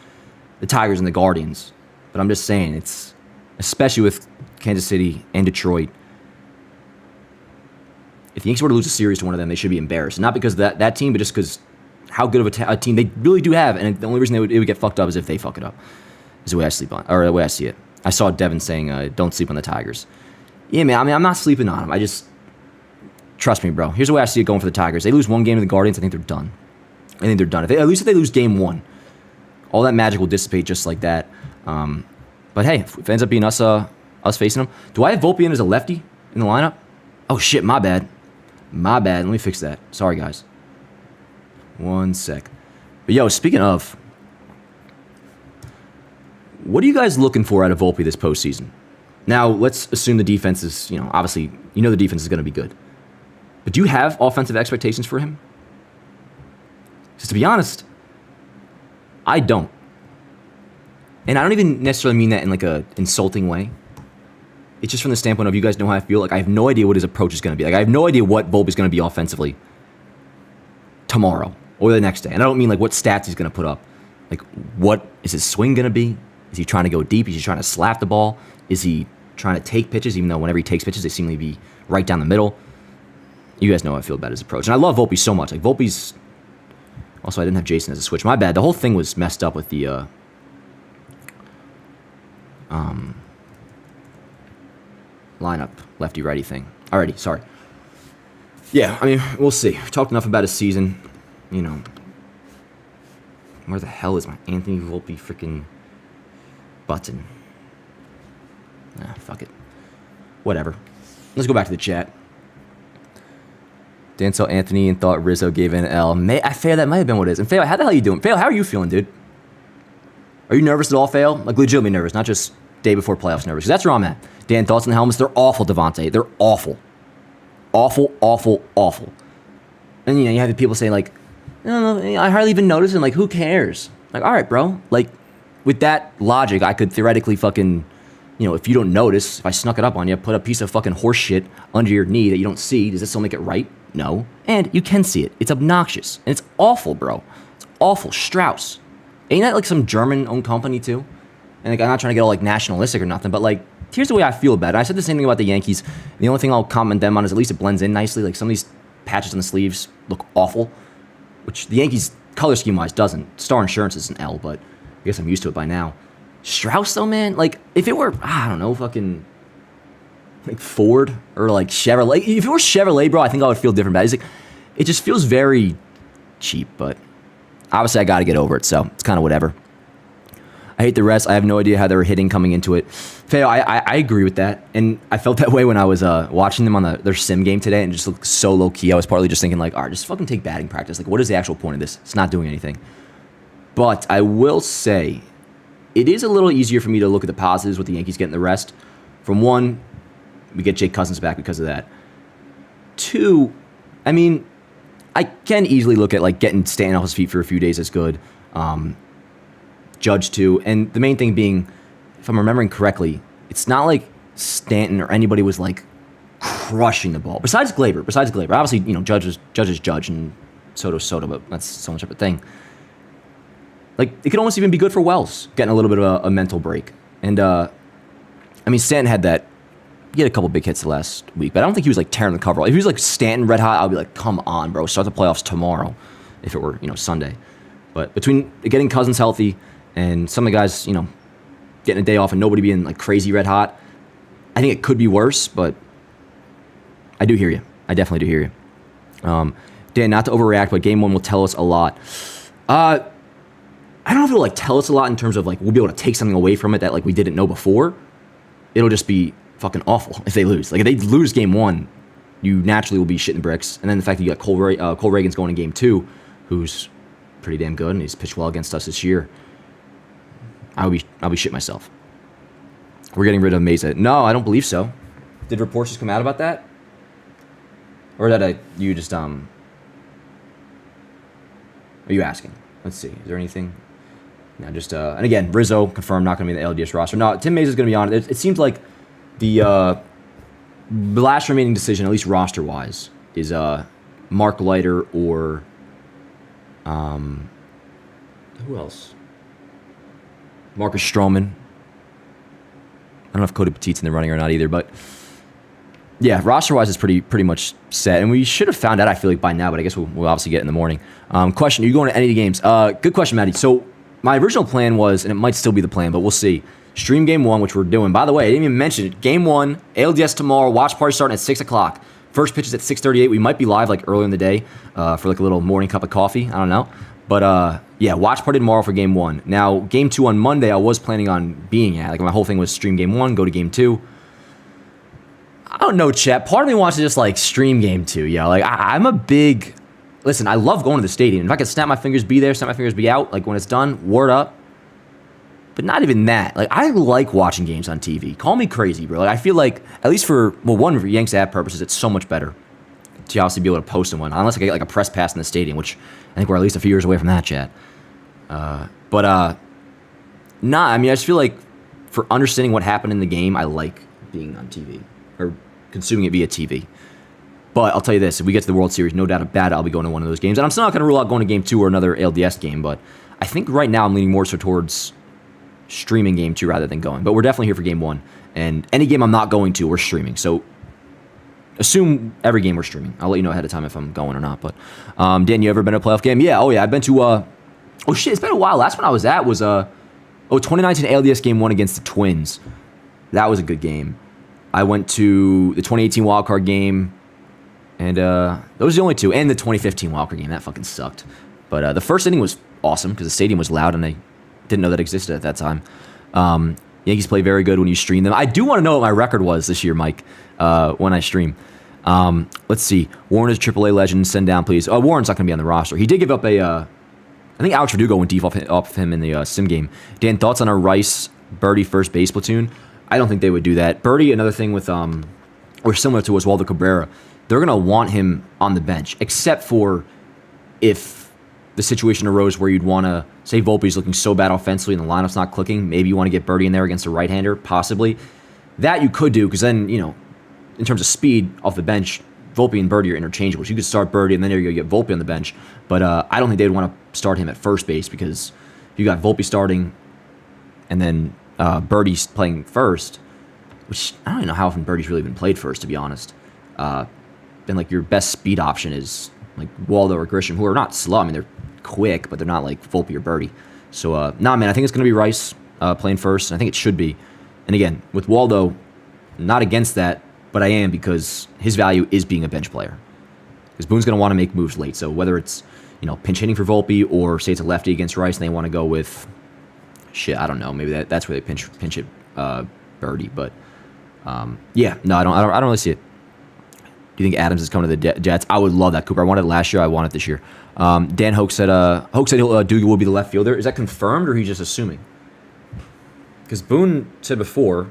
the Tigers and the Guardians. But I'm just saying, it's, especially with Kansas City and Detroit, if the Yankees were to lose a series to one of them, they should be embarrassed. Not because of that team, but just because how good of a team they really do have, and the only reason it would get fucked up is if they fuck it up. Is the way I sleep on, or the way I see it. I saw Devin saying, "Don't sleep on the Tigers." Yeah, man. I mean, I'm not sleeping on them. trust me, bro. Here's the way I see it going for the Tigers. They lose one game to the Guardians, I think they're done. At least if they lose game one, all that magic will dissipate just like that. But hey, if it ends up being us facing them. Do I have Volpe in as a lefty in the lineup? Oh shit, my bad. Let me fix that. Sorry, guys. 1 sec. But yo, speaking of, what are you guys looking for out of Volpe this postseason? Now, let's assume the defense is, obviously, the defense is going to be good. But do you have offensive expectations for him? Because to be honest, I don't. And I don't even necessarily mean that in like a insulting way. It's just from the standpoint of you guys know how I feel. Like, I have no idea what his approach is going to be. Like, I have no idea what Volpe is going to be offensively tomorrow or the next day. And I don't mean like what stats he's going to put up. Like, what is his swing going to be? Is he trying to go deep? Is he trying to slap the ball? Is he trying to take pitches, even though whenever he takes pitches, they seem to be right down the middle? You guys know how I feel about his approach. And I love Volpe so much. Like, Volpe's... Also, I didn't have Jason as a switch. My bad. The whole thing was messed up with the... lineup, lefty-righty thing. Alrighty, sorry. Yeah, I mean, we'll see. We've talked enough about his season. Where the hell is my Anthony Volpe freaking button? Fuck it. Whatever. Let's go back to the chat. Dan saw Anthony and thought Rizzo gave an L. Fail, that might have been what it is. And Fail, how the hell are you doing? Fail, how are you feeling, dude? Are you nervous at all, Fail? Like, legitimately nervous, not just day before playoffs nervous. Because that's where I'm at. Dan, thoughts on the helmets? They're awful, Devontae. They're awful. Awful, awful, awful. And, you have people say, like, I don't know, I hardly even notice, and, like, who cares? Like, all right, bro. Like, with that logic, I could theoretically fucking, if you don't notice, if I snuck it up on you, put a piece of fucking horse shit under your knee that you don't see. Does this still make it right? No. And you can see it. It's obnoxious. And it's awful, bro. It's awful. Strauss. Ain't that, like, some German-owned company, too? And, like, I'm not trying to get all, like, nationalistic or nothing, but, like, here's the way I feel about it. I said the same thing about the Yankees. The only thing I'll comment them on is at least it blends in nicely. Like, some of these patches on the sleeves look awful, which the Yankees, color scheme-wise, doesn't. Star Insurance is an L, but I guess I'm used to it by now. Strauss, though, man, like, if it were, I don't know, fucking, like, Ford or, like, Chevrolet. If it were Chevrolet, bro, I think I would feel different about it. It's like, it just feels very cheap, but obviously I got to get over it, so it's kind of whatever. I hate the rest. I have no idea how they were hitting coming into it. Feo, I agree with that. And I felt that way when I was watching them on their sim game today and just looked so low-key. I was partly just thinking, like, all right, just fucking take batting practice. Like, what is the actual point of this? It's not doing anything. But I will say, it is a little easier for me to look at the positives with the Yankees getting the rest. From one, we get Jake Cousins back because of that. Two, I mean, I can easily look at, like, getting Stanton off his feet for a few days as good. Judge too, and the main thing being, if I'm remembering correctly, it's not like Stanton or anybody was like crushing the ball. Besides Glaber, obviously, Judge is Judge and Soto's Soto, but that's so much of a thing. Like, it could almost even be good for Wells getting a little bit of a mental break. And I mean, Stanton had he had a couple big hits the last week, but I don't think he was like tearing the cover. If he was like Stanton red hot, I'd be like, come on, bro, start the playoffs tomorrow. If it were Sunday, but between getting Cousins healthy and some of the guys, getting a day off and nobody being like crazy red hot, I think it could be worse, but I do hear you. I definitely do hear you. Dan, not to overreact, but game one will tell us a lot. I don't know if it'll like tell us a lot in terms of like we'll be able to take something away from it that like we didn't know before. It'll just be fucking awful if they lose. Like if they lose game one, you naturally will be shitting bricks. And then the fact that you got Cole Reagan's going in game two, who's pretty damn good and he's pitched well against us this year. I'll be shitting myself. We're getting rid of Mesa. No, I don't believe so. Did reports just come out about that? Or that you just are you asking? Let's see. Is there anything? No, just and again, Rizzo confirmed not going to be in the ALDS roster. No, Tim Mesa is going to be on it. It seems like the last remaining decision, at least roster wise, is Mark Leiter or who else? Marcus Stroman. I don't know if Cody Petit's in the running or not either, but yeah, roster-wise is pretty much set, and we should have found out, I feel like, by now, but I guess we'll obviously get in the morning. Question, are you going to any of the games? Good question, Maddie. So my original plan was, and it might still be the plan, but we'll see, stream game one, which we're doing. By the way, I didn't even mention it. Game one, ALDS tomorrow, watch party starting at 6 o'clock. First pitch is at 6:38. We might be live like earlier in the day for like a little morning cup of coffee. I don't know. But yeah, watch party tomorrow for game 1. Now, game 2 on Monday, I was planning on being at. Like my whole thing was stream game 1, go to game 2. I don't know, chat. Part of me wants to just like stream game 2. Yeah, like I'm a big... Listen, I love going to the stadium. If I could snap my fingers, be there, snap my fingers, be out, like when it's done, word up. But not even that. Like, I like watching games on TV. Call me crazy, bro. Like, I feel like, at least for Yanks app purposes, it's so much better to obviously be able to post in one. Unless I get like a press pass in the stadium, which I think we're at least a few years away from that, chat. I just feel like for understanding what happened in the game, I like being on TV or consuming it via TV. But I'll tell you this, if we get to the World Series, no doubt about it, I'll be going to one of those games. And I'm still not going to rule out going to game 2 or another ALDS game, but I think right now I'm leaning more so towards streaming game 2 rather than going. But we're definitely here for game 1. And any game I'm not going to, we're streaming. So assume every game we're streaming. I'll let you know ahead of time if I'm going or not. But Dan, you ever been to a playoff game? Yeah, oh yeah, I've been to oh shit, it's been a while. Last one I was at was 2019 ALDS game 1 against the Twins. That was a good game. I went to the 2018 wildcard game, and those are the only 2, and the 2015 wildcard game. That fucking sucked. But the first inning was awesome because the stadium was loud and I didn't know that existed at that time. Yankees play very good when you stream them. I do want to know what my record was this year, Mike, when I stream. Let's see. Warren is a AAA legend. Send down, please. Warren's not going to be on the roster. He did give up I think Alex Verdugo went deep off him in the sim game. Dan, thoughts on a Rice Birdie first base platoon? I don't think they would do that. Birdie, another thing with, or similar to Oswaldo Cabrera, they're going to want him on the bench, except for if the situation arose where you'd want to, say Volpe's looking so bad offensively and the lineup's not clicking, maybe you want to get Birdie in there against a right-hander, possibly. That you could do, because then, in terms of speed off the bench, Volpe and Birdie are interchangeable. So you could start Birdie and then you get Volpe on the bench. But I don't think they would want to start him at first base because you got Volpe starting and then Birdie's playing first, which I don't even know how often Birdie's really been played first, to be honest. Then like your best speed option is like Waldo or Grisham, who are not slow. I mean, they're quick, but they're not like Volpe or Birdie. So, man, I think it's going to be Rice playing first, and I think it should be. And again, with Waldo, not against that, but I am because his value is being a bench player. Because Boone's going to want to make moves late. So whether it's, pinch hitting for Volpe or say it's a lefty against Rice and they want to go with, I don't know, maybe that's where they pinch hit Birdie. But, yeah, no, I don't really see it. Do you think Adams is coming to the Jets? I would love that, Cooper. I wanted it last year. I want it this year. Dan Hoke said Doogie will be the left fielder. Is that confirmed or he's just assuming? Because Boone said before.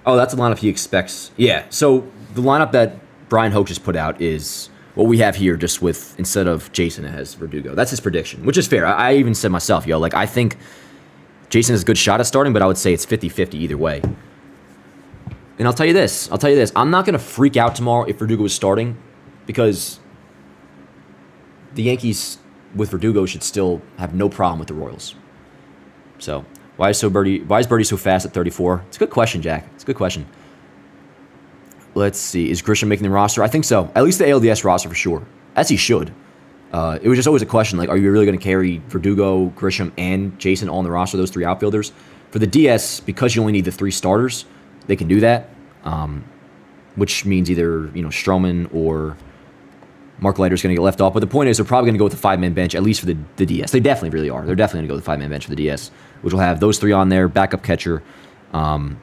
Oh, that's the lineup he expects. Yeah. So the lineup that Brian Hoke just put out is what we have here, just with instead of Jason, it has Verdugo. That's his prediction, which is fair. I even said myself, I think Jason has a good shot at starting, but I would say it's 50-50 either way. And I'll tell you this. I'm not going to freak out tomorrow if Verdugo is starting because the Yankees with Verdugo should still have no problem with the Royals. So why is Birdie so fast at 34? It's a good question, Jack. It's a good question. Let's see. Is Grisham making the roster? I think so. At least the ALDS roster for sure. As he should. It was just always a question, like, are you really going to carry Verdugo, Grisham, and Jason all on the roster, those 3 outfielders? For the DS, because you only need the 3 starters, they can do that, which means either Stroman or Mark Leiter's going to get left off. But the point is they're probably going to go with the 5-man bench, at least for the DS. They definitely really are. They're definitely going to go with the 5-man bench for the DS, which will have those 3 on there, backup catcher. One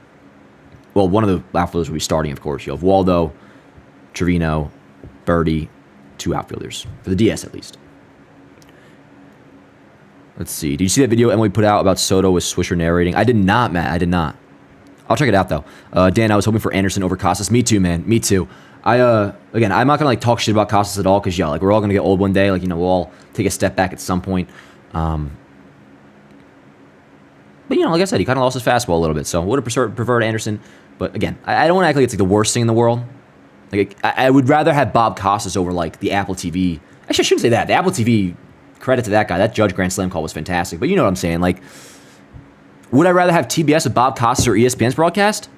of the outfielders will be starting, of course. You'll have Waldo, Trevino, Birdie, 2 outfielders, for the DS at least. Let's see. Did you see that video Emily put out about Soto with Swisher narrating? I did not, Matt. I did not. I'll check it out, though. Dan, I was hoping for Anderson over Casas. Me too, man. Me too. Again, I'm not going to talk shit about Casas at all because, we're all going to get old one day. We'll all take a step back at some point. But, like I said, he kind of lost his fastball a little bit. So I would have preferred Anderson. But, again, I don't want to act like it's the worst thing in the world. I would rather have Bob Casas over, the Apple TV. Actually, I shouldn't say that. The Apple TV, credit to that guy. That Judge Grand Slam call was fantastic. But you know what I'm saying. Would I rather have TBS with Bob Costas or ESPN's broadcast?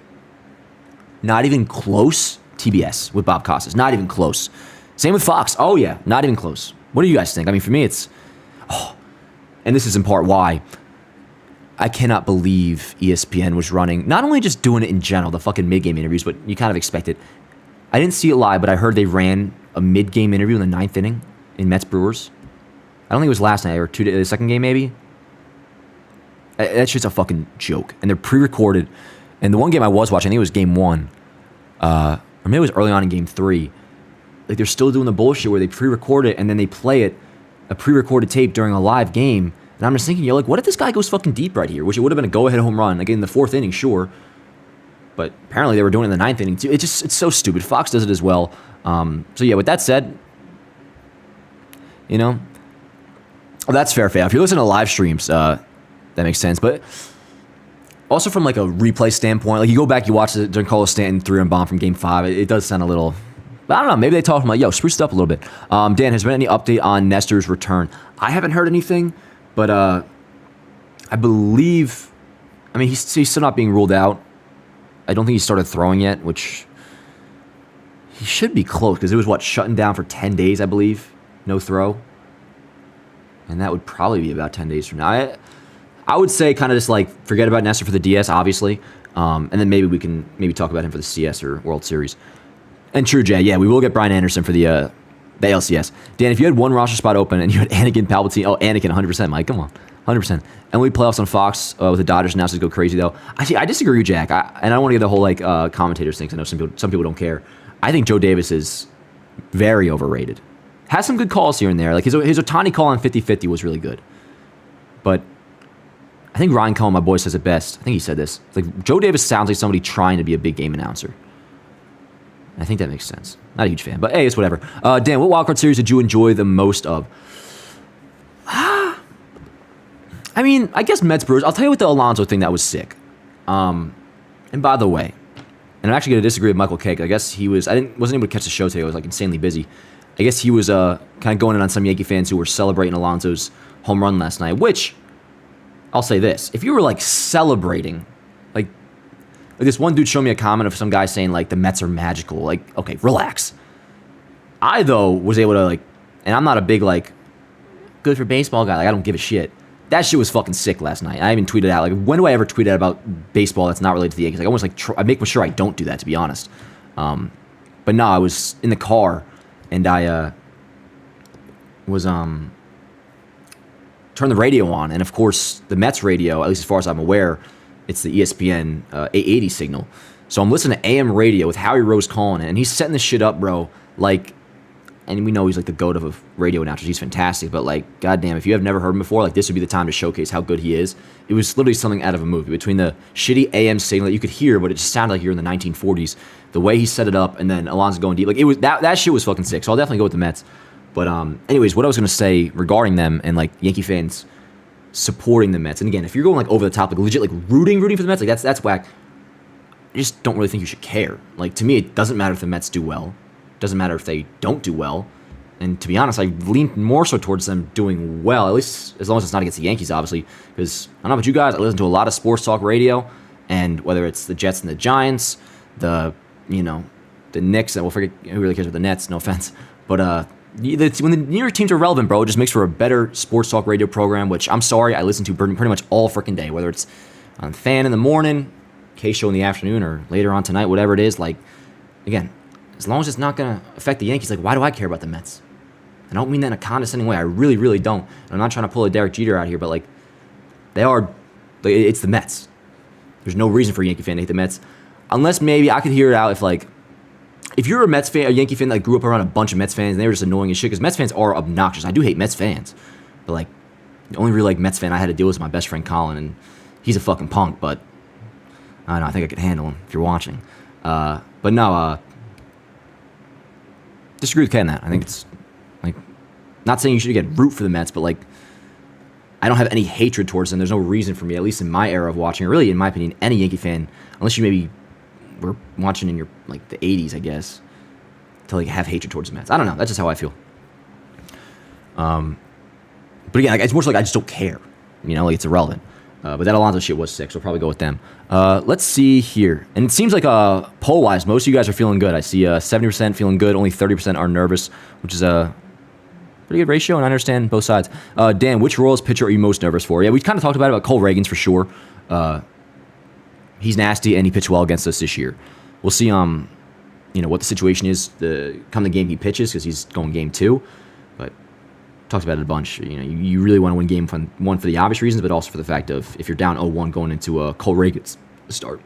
Not even close. TBS with Bob Costas. Not even close. Same with Fox. Oh, yeah. Not even close. What do you guys think? I mean, for me, it's... and this is in part why I cannot believe ESPN was running, not only just doing it in general, the fucking mid-game interviews, but you kind of expect it. I didn't see it live, but I heard they ran a mid-game interview in the 9th inning in Mets Brewers. I don't think it was last night or the second game maybe. That shit's a fucking joke. And they're pre-recorded. And the one game I was watching, I think it was game 1. Or maybe it was early on in game 3. Like, they're still doing the bullshit where they pre-record it and then they play it, a pre-recorded tape during a live game. And I'm just thinking, like, what if this guy goes fucking deep right here? Which it would have been a go-ahead home run. Again, in the 4th inning, sure. But apparently they were doing it in the 9th inning too. It's so stupid. Fox does it as well. So yeah, with that said, that's fair. If you're listening to live streams, that makes sense. But also from like a replay standpoint, like you go back, you watch the Giancarlo Stanton 3-run bomb from Game 5. It does sound a little. But I don't know. Maybe they talk from like, yo, spruce it up a little bit. Dan, has there been any update on Nestor's return? I haven't heard anything, but I believe. I mean, he's still not being ruled out. I don't think he started throwing yet, which he should be close because it was shutting down for 10 days, I believe, no throw, and that would probably be about 10 days from now. I would say kind of just like forget about Nestor for the DS, obviously, and then maybe we can talk about him for the CS or World Series. And true, Jay, yeah, we will get Brian Anderson for the ALCS. Dan, if you had one roster spot open and you had Anakin Palpatine, Anakin, 100%, Mike, come on. 100%. MLB playoffs on Fox with the Dodgers announcers go crazy though. Actually, I disagree with Jack, and I don't want to get the whole commentators thing. I know some people don't care. I think Joe Davis is very overrated. Has some good calls here and there. Like his Ohtani call on 50-50 was really good, but I think Ryan Cohen, my boy, says it best. I think he said this. Like Joe Davis sounds like somebody trying to be a big game announcer. I think that makes sense. Not a huge fan, but hey, it's whatever. Dan, what wildcard series did you enjoy the most of? I mean, I guess Mets Brewers. I'll tell you what the Alonso thing that was sick. And by the way, and I'm actually going to disagree with Michael Cake. I guess he was. Wasn't able to catch the show today. I was like insanely busy. I guess he was kind of going in on some Yankee fans who were celebrating Alonso's home run last night. Which I'll say this: if you were like celebrating, like this one dude showed me a comment of some guy saying like the Mets are magical. Like, okay, relax. I though was able to and I'm not a big good for baseball guy. Like I don't give a shit. That shit was fucking sick last night. I even tweeted out, when do I ever tweet out about baseball that's not related to the Yankees? I almost I make sure I don't do that, to be honest. But no, I was in the car, and I was turned the radio on, and of course, the Mets radio, at least as far as I'm aware, it's the ESPN 880 signal. So I'm listening to AM radio with Howie Rose calling it, and he's setting this shit up, bro, and we know he's the GOAT of radio announcers. He's fantastic, but goddamn, if you have never heard him before, this would be the time to showcase how good he is. It was literally something out of a movie between the shitty AM signal that you could hear, but it just sounded like you're in the 1940s. The way he set it up, and then Alonso going deep, it was that shit was fucking sick. So I'll definitely go with the Mets. But anyways, what I was gonna say regarding them and Yankee fans supporting the Mets, and again, if you're going over the top, legit rooting for the Mets, that's whack. I just don't really think you should care. To me, it doesn't matter if the Mets do well. Doesn't matter if they don't do well. And to be honest, I lean more so towards them doing well, at least as long as it's not against the Yankees, obviously. Because I don't know about you guys, I listen to a lot of sports talk radio, and whether it's the Jets and the Giants, the Knicks, and we'll forget who really cares about the Nets, no offense. But when the New York teams are relevant, bro, it just makes for a better sports talk radio program, which I'm sorry, I listen to pretty much all freaking day, whether it's on Fan in the morning, K-Show in the afternoon, or later on tonight, whatever it is. Again, as long as it's not going to affect the Yankees, why do I care about the Mets? I don't mean that in a condescending way. I really, really don't. And I'm not trying to pull a Derek Jeter out here, but they are, it's the Mets. There's no reason for a Yankee fan to hate the Mets. Unless maybe I could hear it out if you're a Mets fan, a Yankee fan that grew up around a bunch of Mets fans and they were just annoying as shit, because Mets fans are obnoxious. I do hate Mets fans. But the only real Mets fan I had to deal with was my best friend Colin, and he's a fucking punk, but I don't know, I think I could handle him if you're watching. But no, disagree with Ken on that. I think it's not saying you should again root for the Mets, but I don't have any hatred towards them. There's no reason for me, at least in my era of watching, or really in my opinion, any Yankee fan, unless you maybe were watching in your the 80s, I guess, to have hatred towards the Mets. I don't know. That's just how I feel. But again, it's more so I just don't care. It's irrelevant. But that Alonso shit was sick, so I'll probably go with them. Let's see here. And it seems poll-wise, most of you guys are feeling good. I see 70% feeling good, only 30% are nervous, which is a pretty good ratio, and I understand both sides. Dan, which Royals pitcher are you most nervous for? Yeah, we kind of talked about Cole Reagans for sure. He's nasty, and he pitched well against us this year. We'll see what the situation is come the game he pitches, because he's going game 2. But talked about it a bunch. You really want to win game one for the obvious reasons, but also for the fact of if you're down 0-1 going into a Cole Reagan's start.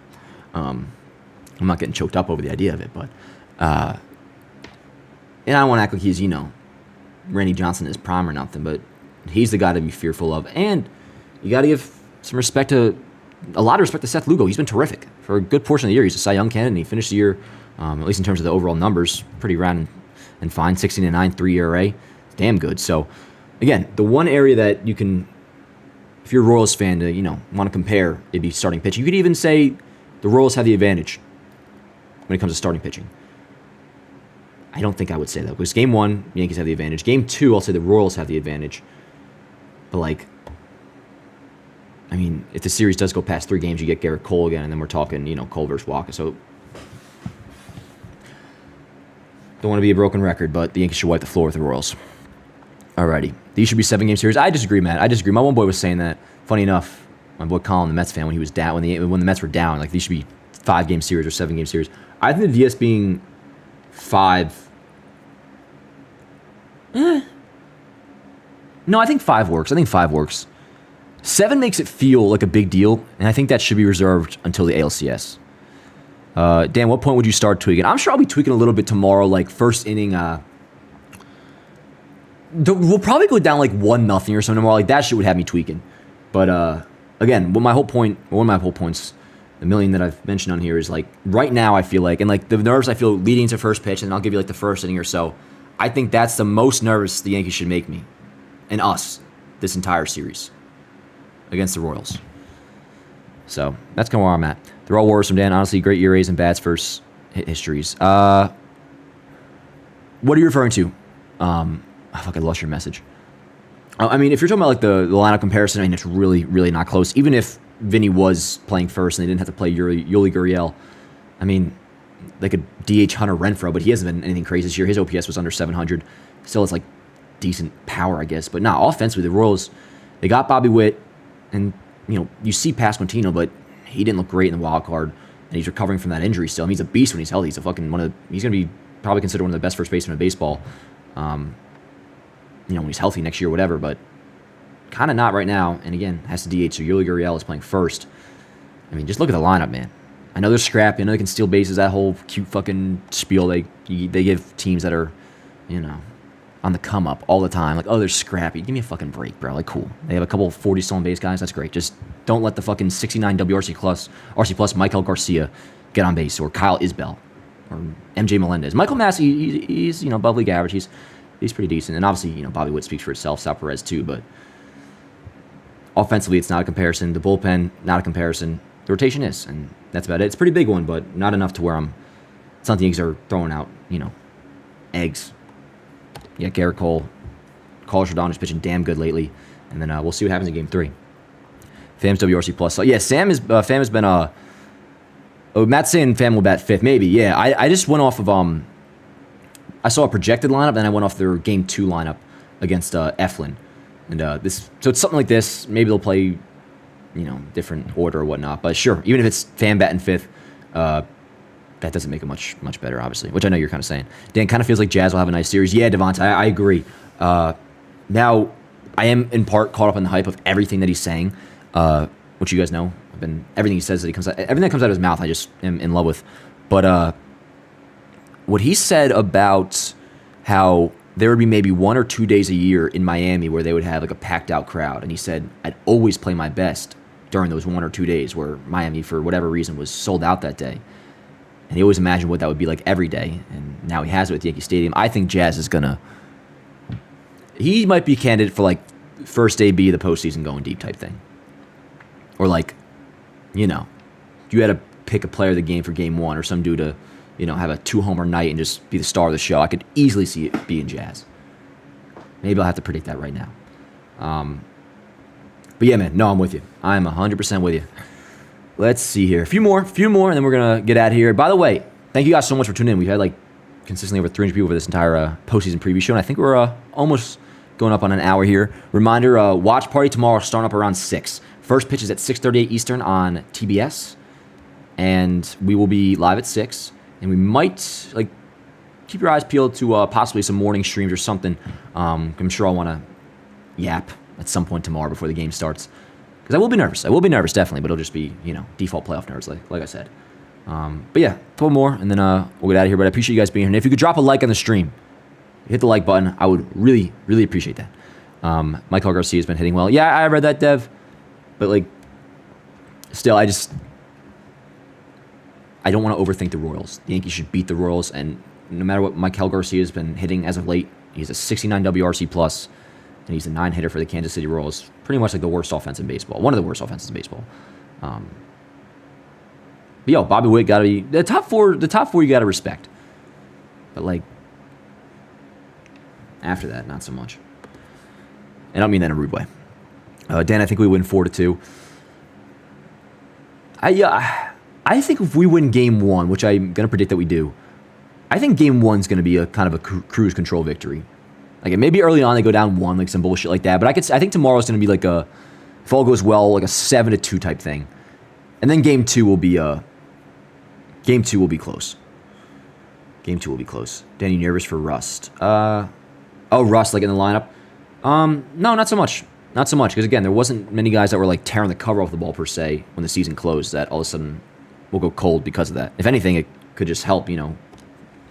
I'm not getting choked up over the idea of it, but and I don't want to act like he's Randy Johnson in his prime or nothing, but he's the guy to be fearful of. And you got to give some respect to a lot of respect to Seth Lugo. He's been terrific for a good portion of the year. He's a Cy Young candidate, and he finished the year, at least in terms of the overall numbers, pretty round and fine. 16-9, 3 ERA, damn good. So again, the one area that you can, if you're a Royals fan, to want to compare, it'd be starting pitching. You could even say the Royals have the advantage when it comes to starting pitching. I don't think I would say that, because game 1, the Yankees have the advantage. Game 2, I'll say the Royals have the advantage. But if the series does go past 3 games, you get Gerrit Cole again, and then we're talking, Cole versus Walker. So don't want to be a broken record, but the Yankees should wipe the floor with the Royals. Alrighty. These should be 7-game series. I disagree, Matt. I disagree. My one boy was saying that. Funny enough, my boy Colin, the Mets fan, when he was down, when the Mets were down, these should be 5-game series or 7-game series. I think the DS being 5. No, I think 5 works. 7 makes it feel like a big deal, and I think that should be reserved until the ALCS. Dan, what point would you start tweaking? I'm sure I'll be tweaking a little bit tomorrow, first inning. We'll probably go down 1-0 or something tomorrow. That shit would have me tweaking. But again, one of my whole points, the million that I've mentioned on here is right now I feel and the nerves I feel leading to first pitch, and I'll give you the first inning or so. I think that's the most nervous the Yankees should make me and us this entire series against the Royals. So that's kind of where I'm at. They're all worrisome, Dan. Honestly, great ERAs and bats versus histories. What are you referring to? I fucking lost your message. If you're talking about the lineup comparison, it's really, really not close. Even if Vinny was playing first and they didn't have to play Yuli Gurriel, they could DH Hunter Renfroe, but he hasn't been anything crazy this year. His OPS was under 700. Still has decent power, I guess. But offensively, the Royals, they got Bobby Witt, and you see Pasquantino, but he didn't look great in the wild card, and he's recovering from that injury still. He's a beast when he's healthy. He's he's going to be probably considered one of the best first basemen in baseball. When he's healthy next year, whatever. But kind of not right now. And again, has to DH. So Yuli Gurriel is playing first. Just look at the lineup, man. I know they're scrappy. I know they can steal bases. That whole cute fucking spiel they give teams that are, on the come up all the time. They're scrappy. Give me a fucking break, bro. Cool. They have a couple of 40 stolen base guys. That's great. Just don't let the fucking 69 RC plus Michael Garcia get on base, or Kyle Isbell, or MJ Melendez. Michael Massey, he's above league average. He's pretty decent. And obviously, Bobby Witt speaks for itself. Sal Perez too. But offensively, it's not a comparison. The bullpen, not a comparison. The rotation is, and that's about it. It's a pretty big one, but not enough to where it's not the Yankees are throwing out, eggs. Yeah, Gerrit Cole. Carlos Rodon is pitching damn good lately. And then we'll see what happens in Game 3. Fam's WRC+. So, yeah, Fam has been... Matt's saying Fam will bat 5th. Maybe, yeah. I just went off of... I saw a projected lineup, then I went off their Game 2 lineup against Eflin. And so it's something like this. Maybe they'll play, different order or whatnot. But sure, even if it's Fam batting 5th, that doesn't make it much better, obviously, which I know you're kind of saying. Dan, kind of feels like Jazz will have a nice series. Yeah, Devonta, I agree. Now, I am in part caught up in the hype of everything that he's saying, which you guys know. Everything he says everything that comes out of his mouth, I just am in love with. But what he said about how there would be maybe 1 or 2 days a year in Miami where they would have a packed out crowd, and he said I'd always play my best during those 1 or 2 days where Miami, for whatever reason, was sold out that day. And he always imagined what that would be like every day, and now he has it at Yankee Stadium. I think Jazz is gonna. He might be a candidate for first AB of the postseason going deep type thing, or you had to pick a player of the game for Game 1, or some dude to, have a 2-homer night and just be the star of the show. I could easily see it being Jazz. Maybe I'll have to predict that right now. But yeah, man, no, I'm with you. I'm 100% with you. Let's see here. A few more, and then we're going to get out of here. By the way, thank you guys so much for tuning in. We've had consistently over 300 people for this entire postseason preview show, and I think we're almost going up on an hour here. Reminder, watch party tomorrow starting up around 6. First pitch is at 6:38 Eastern on TBS, and we will be live at 6. And we might, like, keep your eyes peeled to possibly some morning streams or something. I'm sure I'll want to yap at some point tomorrow before the game starts. Because I will be nervous. I will be nervous, definitely, but it'll just be, default playoff nerves, like I said. But yeah, a couple more, and then we'll get out of here. But I appreciate you guys being here. And if you could drop a like on the stream, hit the like button, I would really, really appreciate that. Michael Garcia has been hitting well. Yeah, I read that, Dev. But, like, still, I don't want to overthink the Royals. The Yankees should beat the Royals, and no matter what Michael Garcia has been hitting as of late, he's a 69 WRC plus, and he's a 9 hitter for the Kansas City Royals. Pretty much like the worst offense in baseball. One of the worst offenses in baseball. But yo, Bobby Witt got to be the top four. The top four you got to respect. But like after that, not so much. And I don't mean that in a rude way. Dan, I think we win 4-2. I think if we win Game 1, which I'm gonna predict that we do, I think Game 1's gonna be a kind of a cruise control victory. Like maybe early on they go down 1, like some bullshit like that. But I think tomorrow's gonna be like if all goes well, like a 7-2 type thing. And then Game 2 will be close. Game 2 will be close. Dan, you nervous for Rust? Rust, like in the lineup? No, not so much. Not so much, because again, there wasn't many guys that were like tearing the cover off the ball per se when the season closed that all of a sudden will go cold because of that. If anything, it could just help,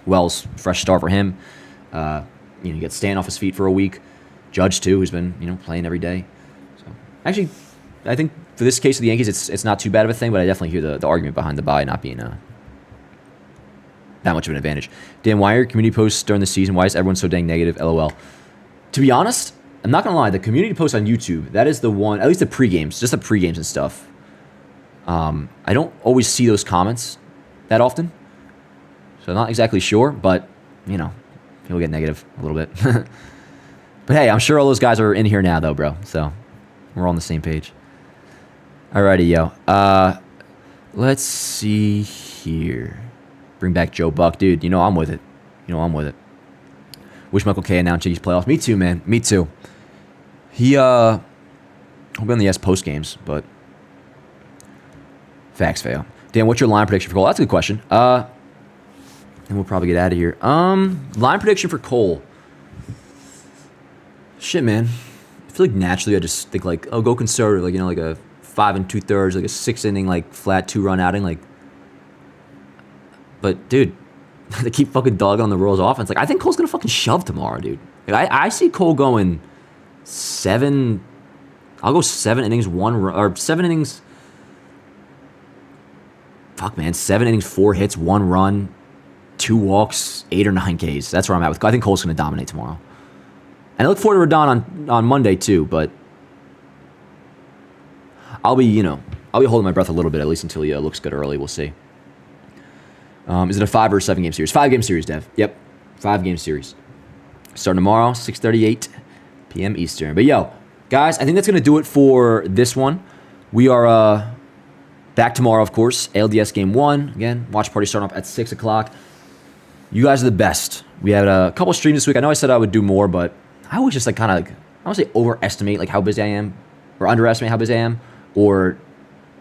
Wells, fresh start for him. You get Stan off his feet for a week. Judge, too, who's been, playing every day. So actually, I think for this case of the Yankees, it's not too bad of a thing, but I definitely hear the argument behind the bye not being that much of an advantage. Dan, why are your community posts during the season? Why is everyone so dang negative? LOL. To be honest, I'm not going to lie. The community post on YouTube, that is the one, at least the pre-games, just the pre-games and stuff. I don't always see those comments that often. So I'm not exactly sure, but, people get negative a little bit. But hey, I'm sure all those guys are in here now, though, bro. So we're all on the same page. Alrighty, yo. Let's see here. Bring back Joe Buck. Dude, I'm with it. Wish Michael K announced Yankees playoffs. Me too, man. Me too. He'll be on the S post games, but facts fail. Dan, what's your line prediction for Cole? That's a good question. And we'll probably get out of here. Line prediction for Cole. Shit, man. I feel like naturally I just think like, go conservative, like like a 5 2/3, like a 6-inning, like flat 2-run outing, like. But dude, they keep fucking dogging on the Royals offense. Like I think Cole's gonna fucking shove tomorrow, dude. Like, I see Cole going 7. I'll go 7 innings, 1 run, or 7 innings. Fuck, man, 7 innings, 4 hits, 1 run, 2 walks, 8 or 9 Ks. That's where I'm at with. I think Cole's gonna dominate tomorrow. And I look forward to Rodon on Monday too, but I'll be holding my breath a little bit, at least until he looks good early. We'll see. Is it a 5 or 7 game series? 5 game series, Dev. Yep, 5 game series. Starting tomorrow, 6:38 p.m. Eastern. But yo, guys, I think that's gonna do it for this one. We are back tomorrow, of course. ALDS Game 1 again. Watch party starting up at 6 o'clock. You guys are the best. We had a couple streams this week. I know I said I would do more, but I always just like kind of like I don't say overestimate like how busy I am, or underestimate how busy I am, or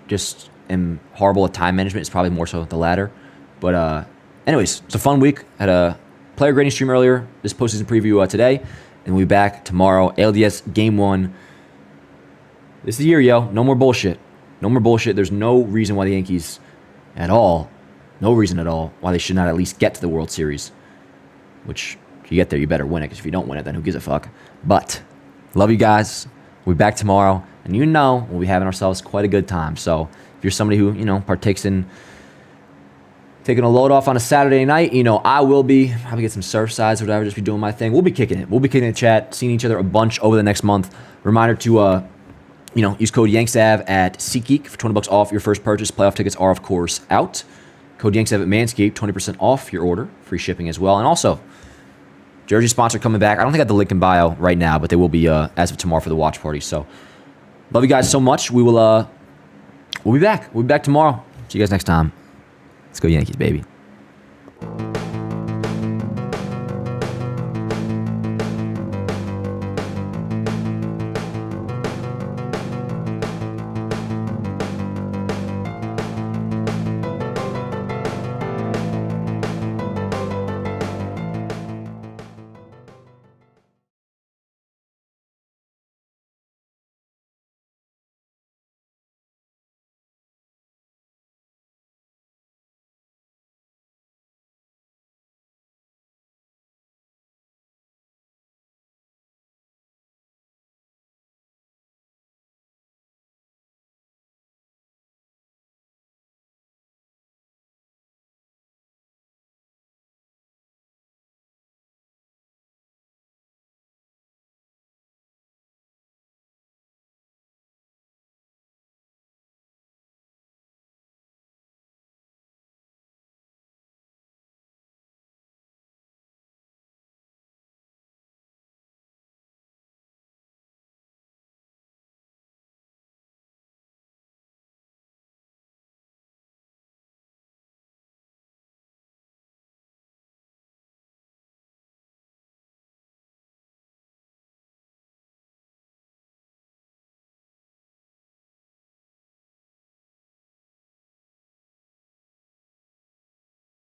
just am horrible at time management. It's probably more so the latter. But anyways, it's a fun week. Had a player grading stream earlier. This postseason preview today, and we'll be back tomorrow. ALDS Game 1. This is the year, yo. No more bullshit. No more bullshit. There's no reason why the Yankees at all, no reason at all, why they should not at least get to the World Series. Which, if you get there, you better win it, because if you don't win it, then who gives a fuck? But, love you guys. We'll be back tomorrow, and we'll be having ourselves quite a good time. So, if you're somebody who, partakes in taking a load off on a Saturday night, I will be. Probably get some surf sides or whatever, just be doing my thing. We'll be kicking it. We'll be kicking it in chat, seeing each other a bunch over the next month. Reminder to, use code YANKSAV at SeatGeek for $20 off your first purchase. Playoff tickets are, of course, out. Code YANKSAV at Manscaped, 20% off your order. Free shipping as well. And also, jersey sponsor coming back. I don't think I have the link in bio right now, but they will be as of tomorrow for the watch party. So, love you guys so much. We'll be back. We'll be back tomorrow. See you guys next time. Let's go Yankees, baby.